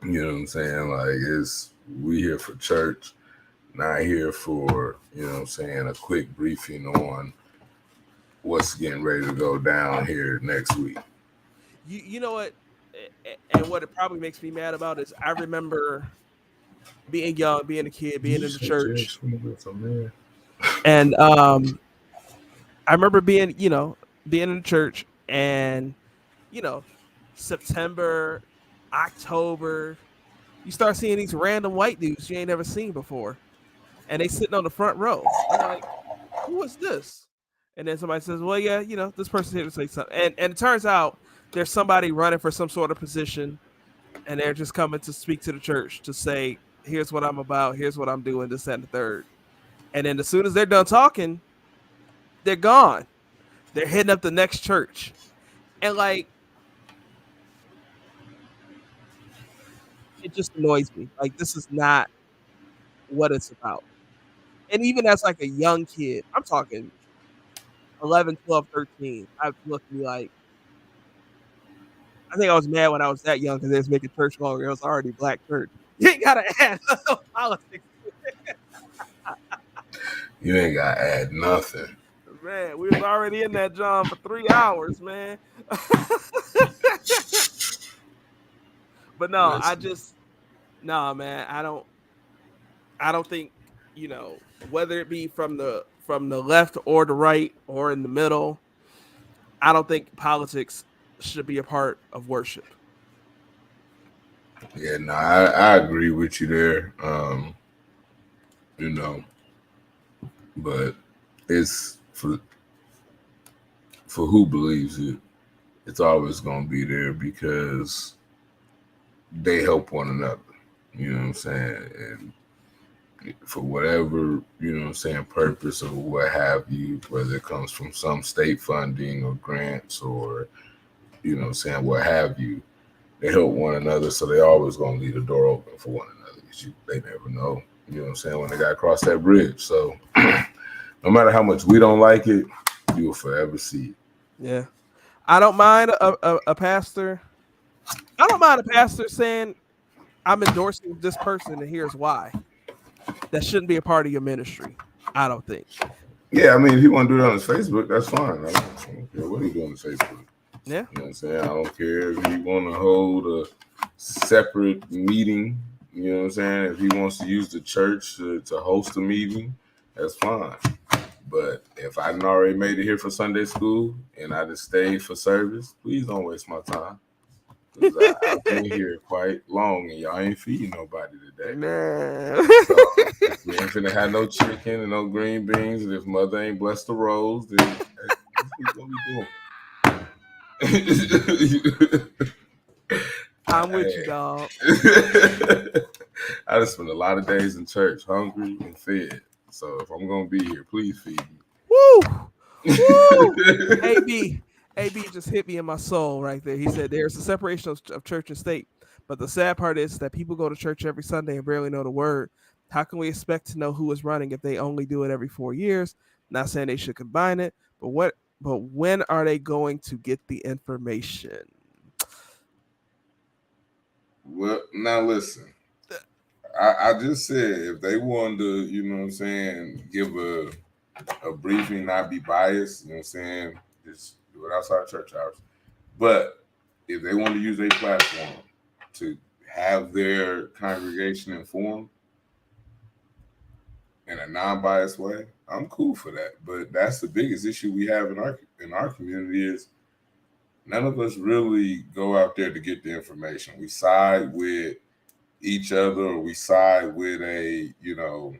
You know what I'm saying? Like, we here for church, not here for, a quick briefing on what's getting ready to go down here next week. You know what? And what it probably makes me mad about is I remember being young, being a kid, being in the church. And I remember being in the church and September, October, you start seeing these random white dudes you ain't never seen before. And they sitting on the front row. I'm like, who is this? And then somebody says, well, yeah, this person's here to say something. And it turns out there's somebody running for some sort of position and they're just coming to speak to the church to say, here's what I'm about, here's what I'm doing, this, and the third. And then as soon as they're done talking, they're gone. They're hitting up the next church. And like, it just annoys me. Like, this is not what it's about. And even as like a young kid, I'm talking 11, 12, 13, I looked at me like, I think I was mad when I was that young because they was making church longer. It was already black church. You ain't got to add no politics. You ain't got to add nothing. Man, we was already in that John for 3 hours, man. But no, man, I don't think, whether it be from the left or the right or in the middle, I don't think politics should be a part of worship. Yeah, no, I agree with you there. You know, but it's for who believes it. It's always gonna be there because they help one another. You know what I'm saying? And for whatever, you know what I'm saying, purpose or what have you, whether it comes from some state funding or grants or, you know what I'm saying, what have you, they help one another. So they always gonna leave the door open for one another. They never know. You know what I'm saying, when they gotta cross that bridge. So no matter how much we don't like it, you will forever see it. Yeah. I don't mind a pastor. I don't mind a pastor saying, I'm endorsing this person and here's why. That shouldn't be a part of your ministry. I don't think. Yeah, I mean, if he want to do it on his Facebook, that's fine. I don't care what he do on his Facebook. Yeah. You know what I'm saying? I don't care if he want to hold a separate meeting. You know what I'm saying? If he wants to use the church to host a meeting, that's fine. But if I didn't already made it here for Sunday school and I just stayed for service, please don't waste my time. Because I've been here quite long and y'all ain't feeding nobody today. Nah. So we ain't finna have no chicken and no green beans. And if mother ain't blessed the rolls, then what we doing? I'm with you, dog. I just spent a lot of days in church, hungry and fed. So if I'm gonna be here, please feed me. Woo! Woo! AB just hit me in my soul right there. He said there's a separation of church and state, but the sad part is that people go to church every Sunday and barely know the word. How can we expect to know who is running if they only do it every 4 years? Not saying they should combine it, but when are they going to get the information? Well, now listen. I just said if they wanted to, you know what I'm saying, give a briefing, not be biased, you know what I'm saying, just do it outside church hours. But if they want to use a platform to have their congregation informed in a non-biased way, I'm cool for that. But that's the biggest issue we have in our community is none of us really go out there to get the information. We side with each other, or we side with a, you know,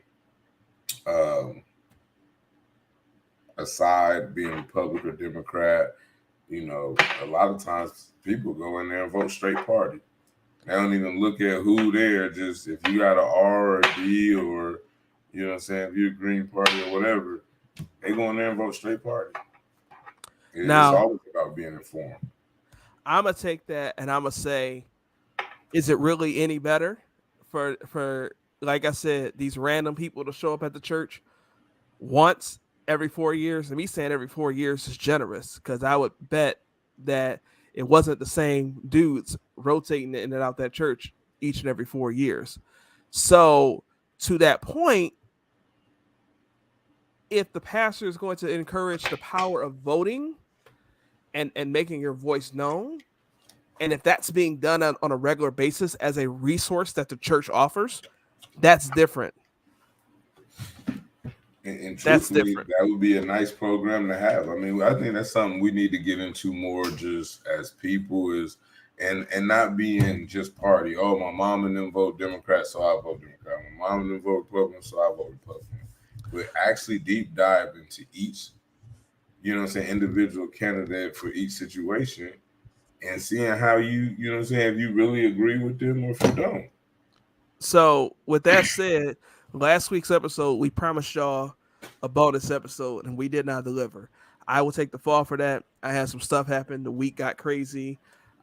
a side being Republican or Democrat. You know, a lot of times people go in there and vote straight party. They don't even look at who there. Just if you got an R or a D or, you know what I'm saying, if you're a Green Party or whatever, they go in there and vote straight party. It's always about being informed. I'm going to take that and I'm going to say, is it really any better for, like I said, these random people to show up at the church once every 4 years? And me saying every 4 years is generous because I would bet that it wasn't the same dudes rotating in and out that church each and every 4 years. So to that point, if the pastor is going to encourage the power of voting and making your voice known, and if that's being done on a regular basis as a resource that the church offers, that's different. And truthfully, that would be a nice program to have. I mean, I think that's something we need to get into more just as people is, and not being just party. Oh, my mom and them vote Democrat, so I vote Democrat. My mom and them vote Republican, so I vote Republican. But actually deep dive into each, you know what I'm saying, individual candidate for each situation and seeing how you know what I'm saying, if you really agree with them or if you don't. So with that said, last week's episode, we promised y'all a bonus episode and we did not deliver. I will take the fall for that. I had some stuff happen. The week got crazy.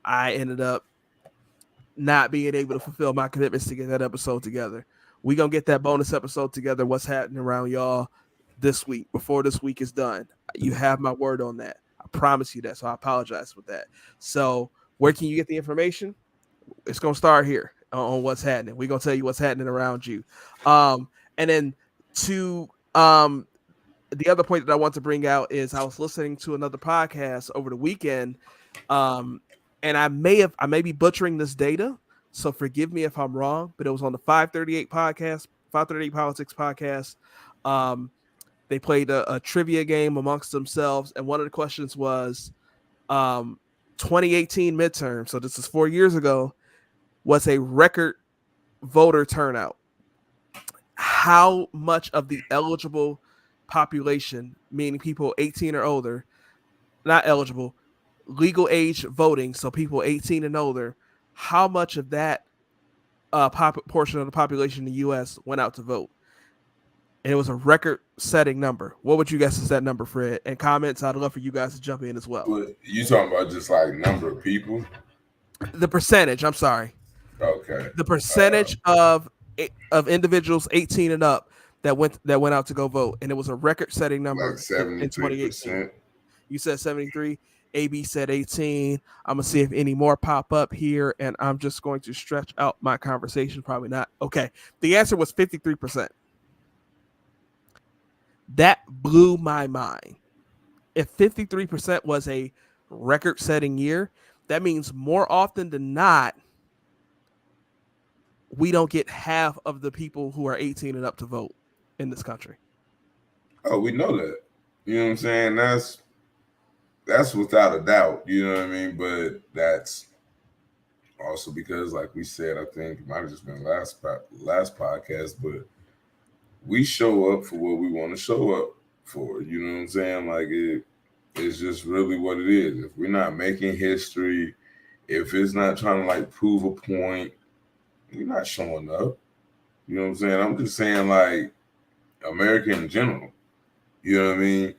I ended up not being able to fulfill my commitments to get that episode together. We're going to get that bonus episode together. What's happening around y'all this week before this week is done. You have my word on that. I promise you that. So I apologize for that. So where can you get the information? It's going to start here on what's happening. We're going to tell you what's happening around you. And then to the other point that I want to bring out is I was listening to another podcast over the weekend. And I may be butchering this data, so forgive me if I'm wrong, but it was on the 538 podcast, 538 Politics podcast. They played a trivia game amongst themselves, and one of the questions was 2018 midterm. So this is 4 years ago. was a record voter turnout. How much of the eligible population, meaning people 18 or older, not eligible, legal age voting, so people 18 and older, how much of that portion of the population in the U.S. went out to vote? And it was a record-setting number. What would you guess is that number, Fred? And comments, I'd love for you guys to jump in as well. But you talking about just like number of people? The percentage, I'm sorry. Okay. The percentage of individuals 18 and up that went out to go vote, and it was a record-setting number like 73%. In 2018. You said 73. AB said 18. I'm gonna see if any more pop up here, and I'm just going to stretch out my conversation. Probably not. Okay. The answer was 53%. That blew my mind. If 53% was a record-setting year, that means more often than not, we don't get half of the people who are 18 and up to vote in this country. Oh, we know that. You know what I'm saying? That's without a doubt. You know what I mean? But that's also because, like we said, I think it might have just been last podcast, but we show up for what we want to show up for. You know what I'm saying? Like it's just really what it is. If we're not making history, if it's not trying to like prove a point, we're not showing up. You know what I'm saying? I'm just saying like America in general. You know what I mean?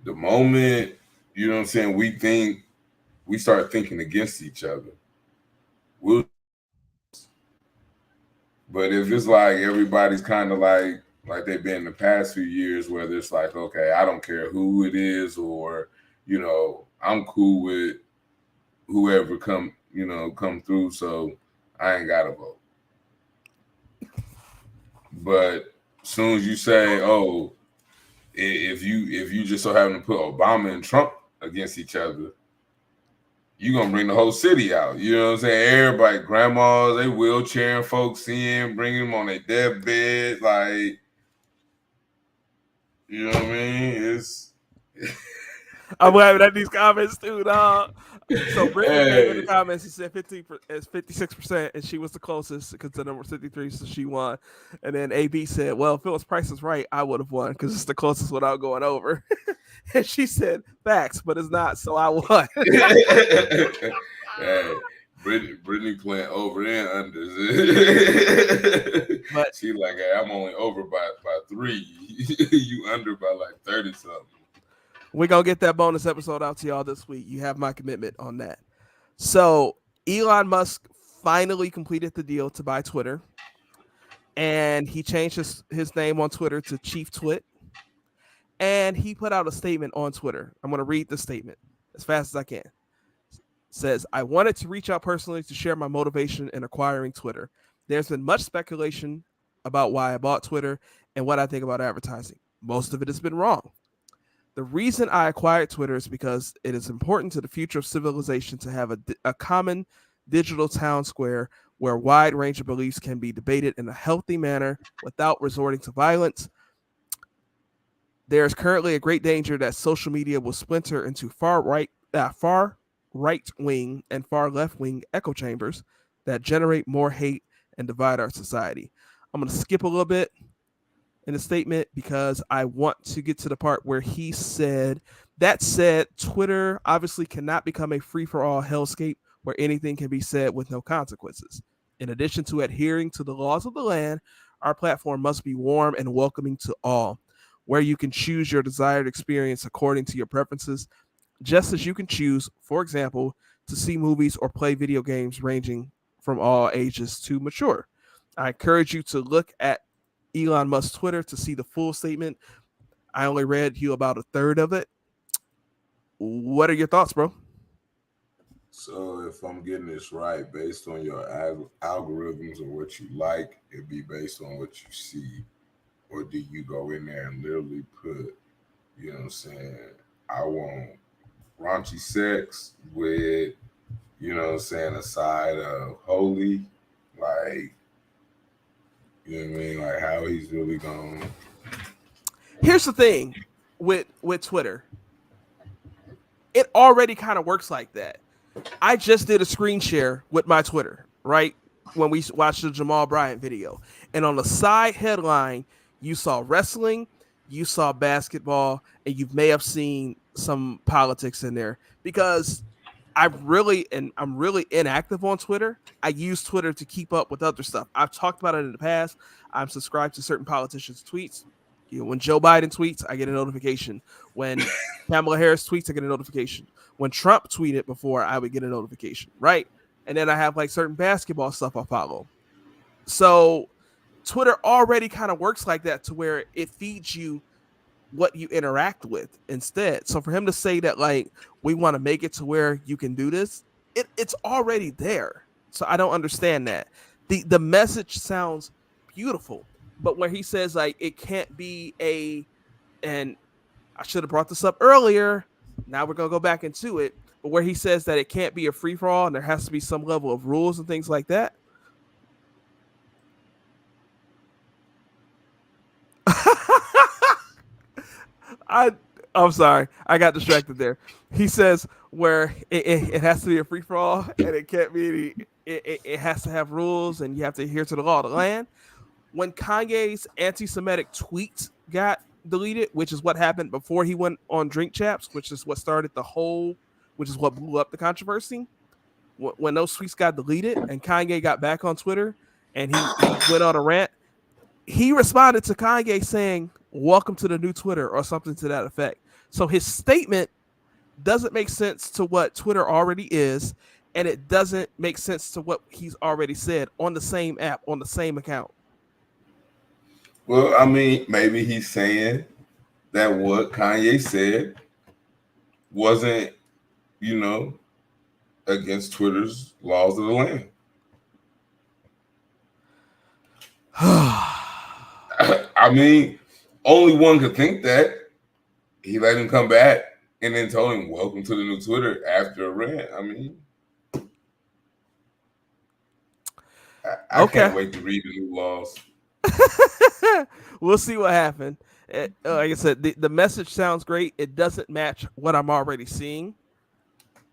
The moment, you know what I'm saying, we start thinking against each other. But if it's like everybody's kind of like they've been in the past few years, where it's like, okay, I don't care who it is, or, you know, I'm cool with whoever come through, so I ain't gotta vote. But as soon as you say, oh, if you just so happen to put Obama and Trump against each other, you're gonna bring the whole city out. You know what I'm saying? Everybody, grandmas, they wheelchairing folks in, bringing them on their deathbed, like, you know what I mean? It's I'm laughing at these comments too, dog. So Brittany in the comments, she said 56%, and she was the closest because the number 53, so she won. And then AB said, well, if it was Price is Right, I would have won because it's the closest without going over. And she said, facts, but it's not, so I won. Hey, Brittany playing over and unders. But she like, hey, I'm only over by 3. You under by like 30 something. We're going to get that bonus episode out to y'all this week. You have my commitment on that. So Elon Musk finally completed the deal to buy Twitter. And he changed his name on Twitter to Chief Twit. And he put out a statement on Twitter. I'm going to read the statement as fast as I can. It says, I wanted to reach out personally to share my motivation in acquiring Twitter. There's been much speculation about why I bought Twitter and what I think about advertising. Most of it has been wrong. The reason I acquired Twitter is because it is important to the future of civilization to have a common digital town square where a wide range of beliefs can be debated in a healthy manner without resorting to violence. There is currently a great danger that social media will splinter into far right wing and far left wing echo chambers that generate more hate and divide our society. I'm going to skip a little bit in the statement because I want to get to the part where he said, that said, Twitter obviously cannot become a free-for-all hellscape where anything can be said with no consequences. In addition to adhering to the laws of the land, our platform must be warm and welcoming to all, where you can choose your desired experience according to your preferences, just as you can choose, for example, to see movies or play video games ranging from all ages to mature. I encourage you to look at Elon Musk's Twitter to see the full statement. I only read you about a third of it. What are your thoughts, bro? So if I'm getting this right, based on your algorithms and what you like, it'd be based on what you see, or do you go in there and literally put, you know what I'm saying, I want raunchy sex with, you know what I'm saying, a side of holy, like, you know what I mean? Like how he's really going. Here's the thing with Twitter. It already kind of works like that. I just did a screen share with my Twitter, right? when we watched the Jamal Bryant video. And on the side headline, you saw wrestling, you saw basketball, and you may have seen some politics in there, because I'm really inactive on Twitter. I use Twitter to keep up with other stuff. I've talked about it in the past. I'm subscribed to certain politicians' tweets. You know, when Joe Biden tweets, I get a notification. When Kamala Harris tweets, I get a notification. When Trump tweeted before, I would get a notification, right? And then I have like certain basketball stuff I follow. So Twitter already kind of works like that, to where it feeds you what you interact with instead. So for him to say that, like, we want to make it to where you can do this, it's already there. So I don't understand that. The message sounds beautiful, but where he says like it can't be and I should have brought this up earlier, now we're gonna go back into it, but where he says that it can't be a free-for-all and there has to be some level of rules and things like that. I'm sorry, I got distracted there. He says where it has to be a free-for-all and it can't be it has to have rules and you have to adhere to the law of the land. When Kanye's anti-Semitic tweets got deleted, which is what happened before he went on Drink Champs, which is what started which is what blew up the controversy. When those tweets got deleted and Kanye got back on Twitter and he went on a rant, he responded to Kanye saying, "Welcome to the new Twitter," or something to that effect. So his statement doesn't make sense to what Twitter already is, and it doesn't make sense to what he's already said on the same app, on the same account. Well, I mean, maybe he's saying that what Kanye said wasn't, against Twitter's laws of the land. I mean, only one could think that. He let him come back and then told him, "Welcome to the new Twitter," after a rant. I mean, I can't wait to read the new laws. We'll see what happened. Like I said, the message sounds great. It doesn't match what I'm already seeing.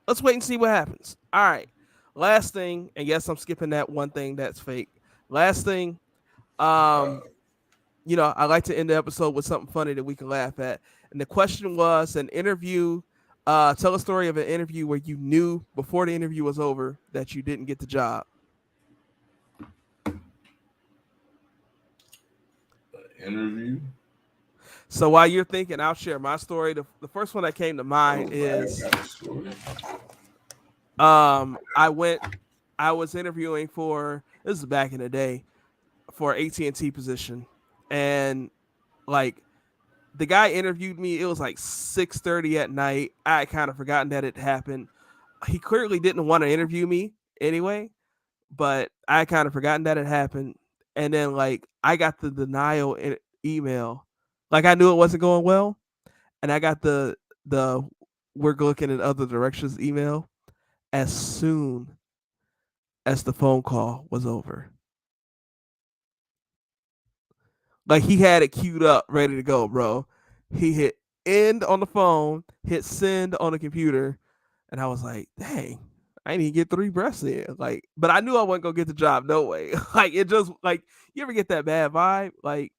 Let's wait and see what happens. All right. Last thing, and yes, I'm skipping that one thing that's fake. Last thing, I like to end the episode with something funny that we can laugh at. And the question was an interview. Tell a story of an interview where you knew before the interview was over that you didn't get the job. Interview. So while you're thinking, I'll share my story. The first one that came to mind is I was interviewing this is back in the day, for AT&T position, and like the guy interviewed me. It was like 6:30 at night. I had kind of forgotten that it happened. He clearly didn't want to interview me anyway, but I had kind of forgotten that it happened. And then like I got the denial email. Like I knew it wasn't going well. And I got the we're looking in other directions email as soon as the phone call was over. Like he had it queued up, ready to go, bro. He hit end on the phone, hit send on the computer, and I was like, dang, I didn't even get 3 breaths in. Like, but I knew I wasn't gonna get the job, no way. Like it just like you ever get that bad vibe? Like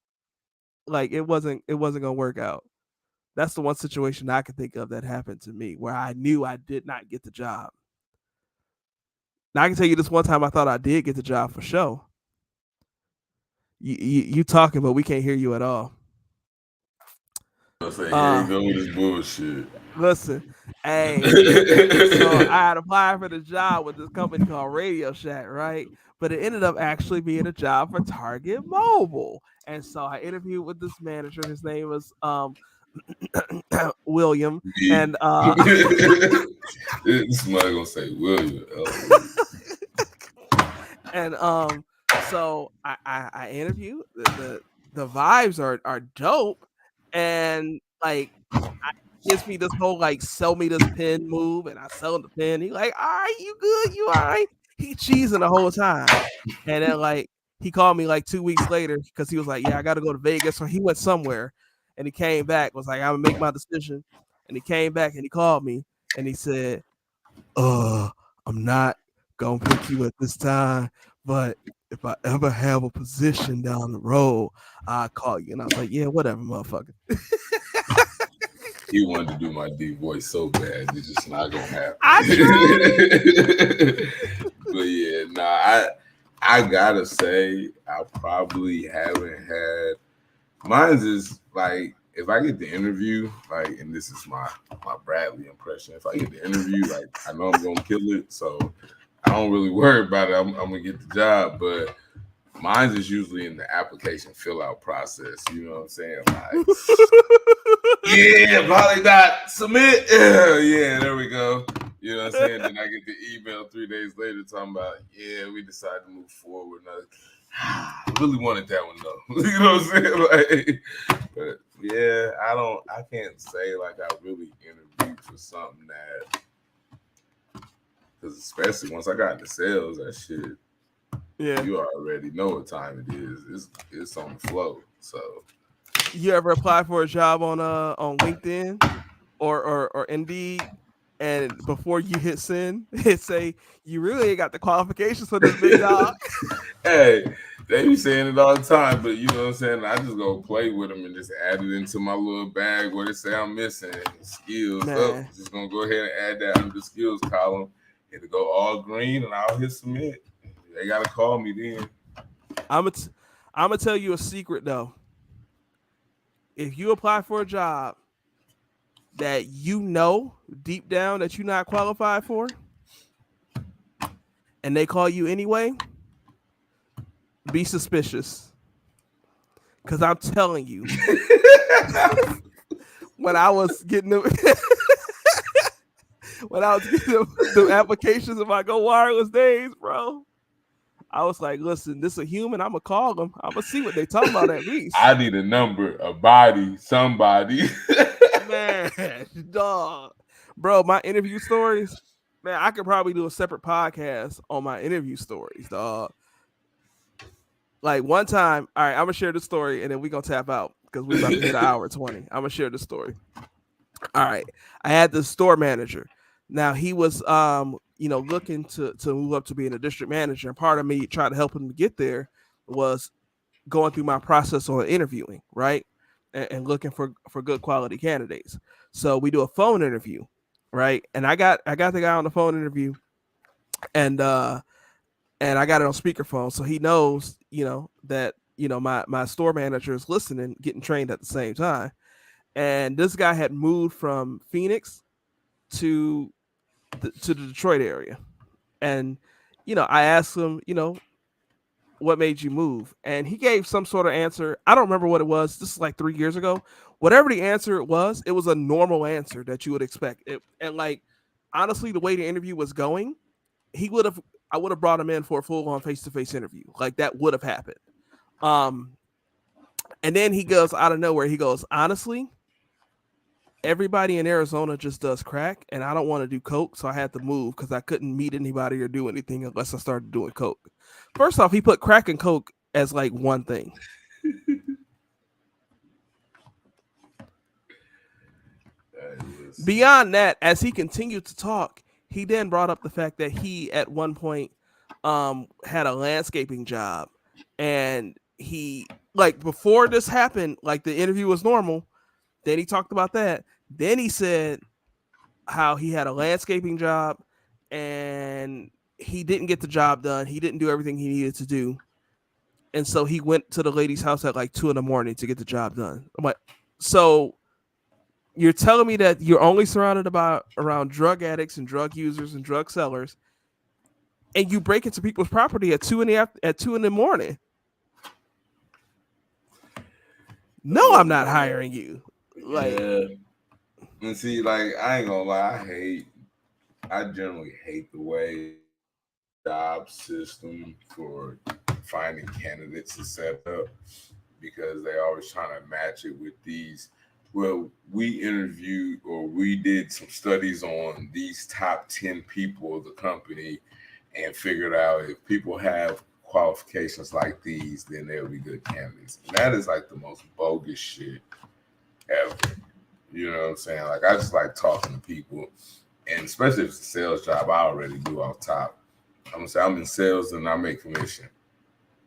it wasn't gonna work out. That's the one situation I can think of that happened to me where I knew I did not get the job. Now I can tell you this one time I thought I did get the job for sure. You talking, but we can't hear you at all. I say, here you go with this bullshit. Listen, hey, so I had applied for the job with this company called Radio Shack, right? But it ended up actually being a job for Target Mobile. And so I interviewed with this manager. His name was William. And somebody gonna say William. And so I interviewed. The vibes are dope, and like gives me this whole like sell me this pen move, and I sell him the pen. He like, all right, you good, you all right. He cheesing the whole time, and then like he called me like 2 weeks later because he was like, yeah, I got to go to Vegas, so he went somewhere, and he came back, was like, I'm gonna make my decision, and he came back and he called me and he said, I'm not gonna pick you at this time, but if I ever have a position down the road, I'll call you. And I was like, yeah, whatever, motherfucker. He wanted to do my D voice so bad, it's just not gonna happen. But yeah, nah, I gotta say, I probably haven't had. Mine's is like, if I get the interview, like, and this is my Bradley impression. If I get the interview, like, I know I'm gonna kill it, so I don't really worry about it. I'm gonna get the job, but mine is usually in the application fill out process. You know what I'm saying? Like, yeah, probably not submit. Yeah, there we go. You know what I'm saying? Then I get the email 3 days later talking about, yeah, we decided to move forward. I really wanted that one though. You know what I'm saying? Like, but yeah, I can't say like I really interviewed for something that, because especially once I got into sales, that shit, yeah, you already know what time it is. It's on the flow. So, you ever apply for a job on LinkedIn or Indeed, and before you hit send, it say you really ain't got the qualifications for this big dog? Hey, they be saying it all the time, but you know what I'm saying? I just go play with them and just add it into my little bag where they say I'm missing skills. Oh, just gonna go ahead and add that under the skills column. It'll go all green and I'll hit submit. They gotta call me then. I'm gonna tell you a secret though. If you apply for a job that you know deep down that you're not qualified for, and they call you anyway, be suspicious. Because I'm telling you, when I was getting the applications of my Go Wireless days, bro, I was like, listen, this is a human. I'm going to call them. I'm going to see what they talking about at least. I need a number, a body, somebody. Man, dog. Bro, my interview stories, man, I could probably do a separate podcast on my interview stories, dog. Like one time, all right, I'm going to share the story and then we're going to tap out because we're about to hit an hour 20. I'm going to share the story. All right. I had the store manager. Now he was, looking to move up to being a district manager. And part of me trying to help him to get there was going through my process on interviewing, right? And looking for good quality candidates. So we do a phone interview, right? And I got the guy on the phone interview, and I got it on speakerphone, so he knows, that my store manager is listening, getting trained at the same time. And this guy had moved from Phoenix to the Detroit area, and I asked him, what made you move? And he gave some sort of answer. I don't remember what it was. This is like 3 years ago. Whatever the answer it was a normal answer that you would expect. And like, honestly, the way the interview was going, I would have brought him in for a full-on face-to-face interview. Like that would have happened. And then he goes out of nowhere. He goes, honestly, everybody in Arizona just does crack, and I don't want to do coke, so I had to move because I couldn't meet anybody or do anything unless I started doing coke. First off, he put crack and coke as like one thing. Beyond that, as he continued to talk, he then brought up the fact that he at one point had a landscaping job, and he, like, before this happened, like the interview was normal. Then he talked about that. Then he said how he had a landscaping job and he didn't get the job done. He didn't do everything he needed to do. And so he went to the lady's house at like 2 a.m. to get the job done. I'm like, so you're telling me that you're only surrounded around drug addicts and drug users and drug sellers, and you break into people's property at 2 in the morning? No, I'm not hiring you. Like, yeah. And see, like, I ain't gonna lie, I generally hate the way job system for finding candidates is set up, because they always trying to match it with these. Well, we interviewed, or we did some studies on these top 10 people of the company and figured out if people have qualifications like these, then they'll be good candidates. And that is like the most bogus shit ever. You know what I'm saying? Like, I just like talking to people, and especially if it's a sales job, I already do off top. I'm gonna say I'm in sales and I make commission.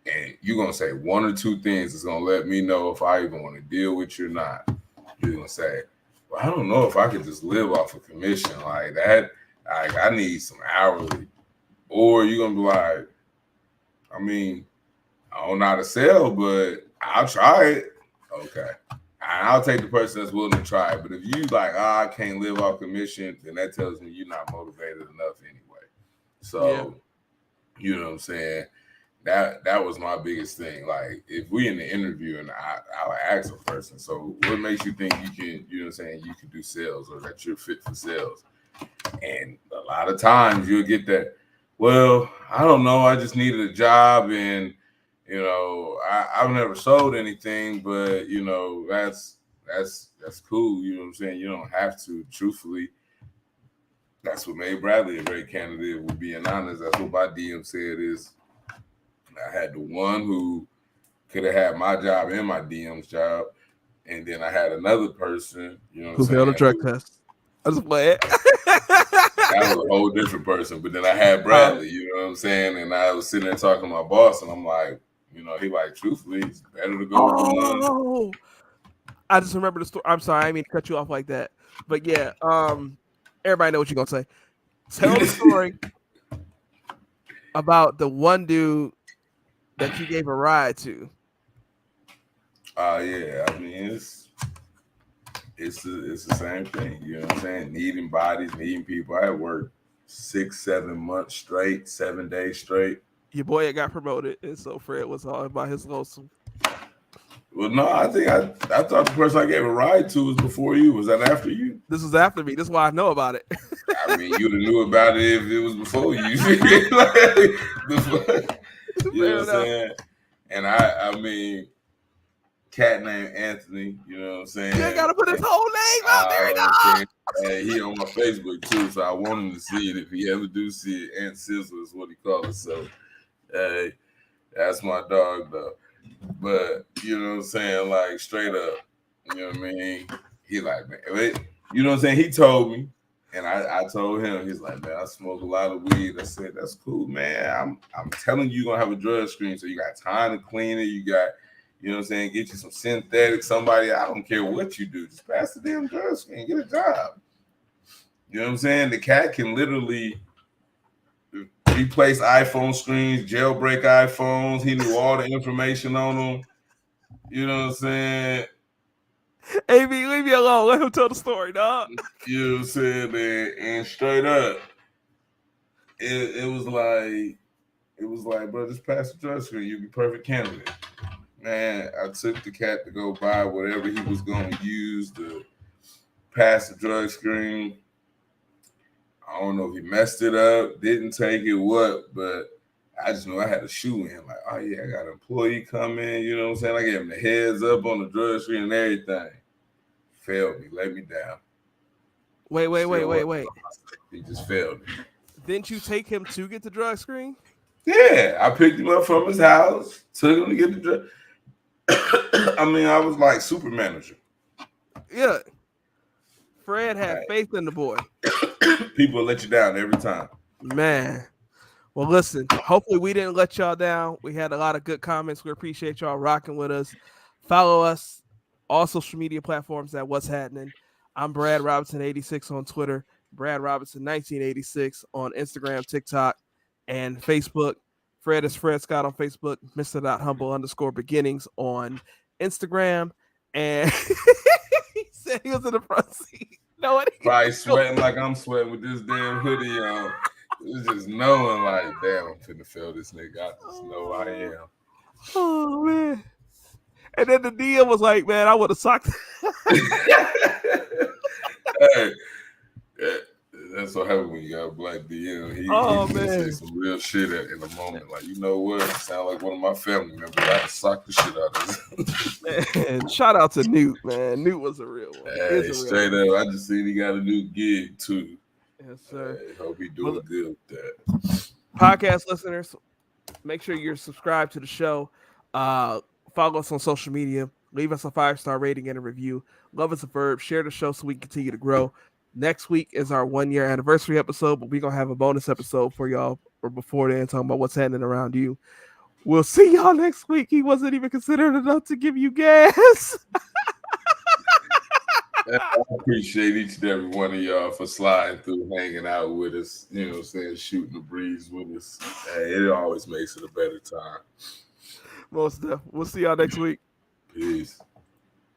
And you're gonna say one or two things that's gonna let me know if I even want to deal with you or not. You're gonna say, well, I don't know if I could just live off of commission like that. Like I need some hourly. Or you're gonna be like, I mean, I don't know how to sell, but I'll try it. Okay. I'll take the person that's willing to try it. But if you like, I can't live off commission, then that tells me you're not motivated enough anyway. So, you know what I'm saying? That was my biggest thing. Like, if we in the interview and I'll ask a person, so what makes you think you can, you know what I'm saying, you can do sales or that you're fit for sales? And a lot of times you'll get that, well, I don't know, I just needed a job and, you know, I've never sold anything, but, you know, that's cool. You know what I'm saying? You don't have to. Truthfully, that's what made Bradley a great candidate, with being honest. That's what my DM said is, I had the one who could have had my job and my DM's job, and then I had another person, you know, who failed a drug test. I just play it. That was a whole different person. But then I had Bradley, you know what I'm saying, and I was sitting there talking to my boss, and I'm like, you know, he like, truthfully, it's better to go with the one. I just remember the story. I'm sorry, I didn't mean to cut you off like that, but yeah, everybody know what you're gonna say. Tell the story about the one dude that you gave a ride to. Yeah, I mean it's the same thing. You know what I'm saying? Needing bodies, needing people. I worked 6-7 months straight, 7 days straight. Your boy had got promoted, and so Fred was all about his lonesome. Well, no, I think I thought the person I gave a ride to was before you. Was that after you? This was after me. This is why I know about it. I mean, you'd have knew about it if it was before you. You know what I'm saying? And I mean, cat named Anthony, you know what I'm saying? You ain't gotta put his whole name out there, dog. And he on my Facebook too, so I want him to see it. If he ever do see it, Ant Sizzle is what he calls it. So, hey, that's my dog, though. But, you know what I'm saying? Like, straight up, you know what I mean? He like, man, you know what I'm saying? He told me, and I told him, he's like, man, I smoke a lot of weed. I said, that's cool, man. I'm telling you, you're going to have a drug screen, so you got time to clean it. You got, you know what I'm saying, get you some synthetic, somebody, I don't care what you do. Just pass the damn drug screen, get a job. You know what I'm saying? The cat can literally replace iPhone screens, jailbreak iPhones. He knew all the information on them. You know what I'm saying? AB, leave me alone. Let him tell the story, dog. You know what I'm saying? And straight up, it was like, bro, just pass the drug screen. You'd be perfect candidate. Man, I took the cat to go buy whatever he was going to use to pass the drug screen. I don't know if he messed it up, didn't take it, what, but I just knew I had a shoe in. Like, oh, yeah, I got an employee come in, you know what I'm saying? I gave him the heads up on the drug screen and everything. Failed me, let me down. Wait. He just failed me. Didn't you take him to get the drug screen? Yeah, I picked him up from his house, took him to get the drug. I mean, I was like super manager. Yeah. Fred had faith in the boy. People let you down every time. Man. Well, listen, hopefully we didn't let y'all down. We had a lot of good comments. We appreciate y'all rocking with us. Follow us all social media platforms at What's Happening. I'm Brad Robinson 86 on Twitter, Brad Robinson 1986 on Instagram, TikTok, and Facebook. Fred is Fred Scott on Facebook, Mr.Humble_beginnings on Instagram, and he said he was in the front seat. Probably sweating like I'm sweating with this damn hoodie on. It's just knowing like, damn, I'm finna feel this nigga. I just know I am. Oh, man. And then the DM was like, man, I would have socked. Hey, that's what happens when you got a black DM. He say some real shit in the moment. Like, you know what? Sound like one of my family members. I would sock the shit out of him. Man, shout out to Newt, man. Newt was a real one. Hey, straight up. I just seen he got a new gig, too. Yes, sir. Hey, hope he doing good with that. Podcast listeners, make sure you're subscribed to the show. Follow us on social media. Leave us a 5-star rating and a review. Love is a verb. Share the show so we can continue to grow. Next week is our 1-year anniversary episode, but we're going to have a bonus episode for y'all or before then talking about what's happening around you. We'll see y'all next week. He wasn't even considered enough to give you gas. I appreciate each and every one of y'all for sliding through, hanging out with us, you know what I'm saying, shooting the breeze with us. Hey, it always makes it a better time. Most definitely. We'll see y'all next week. Peace.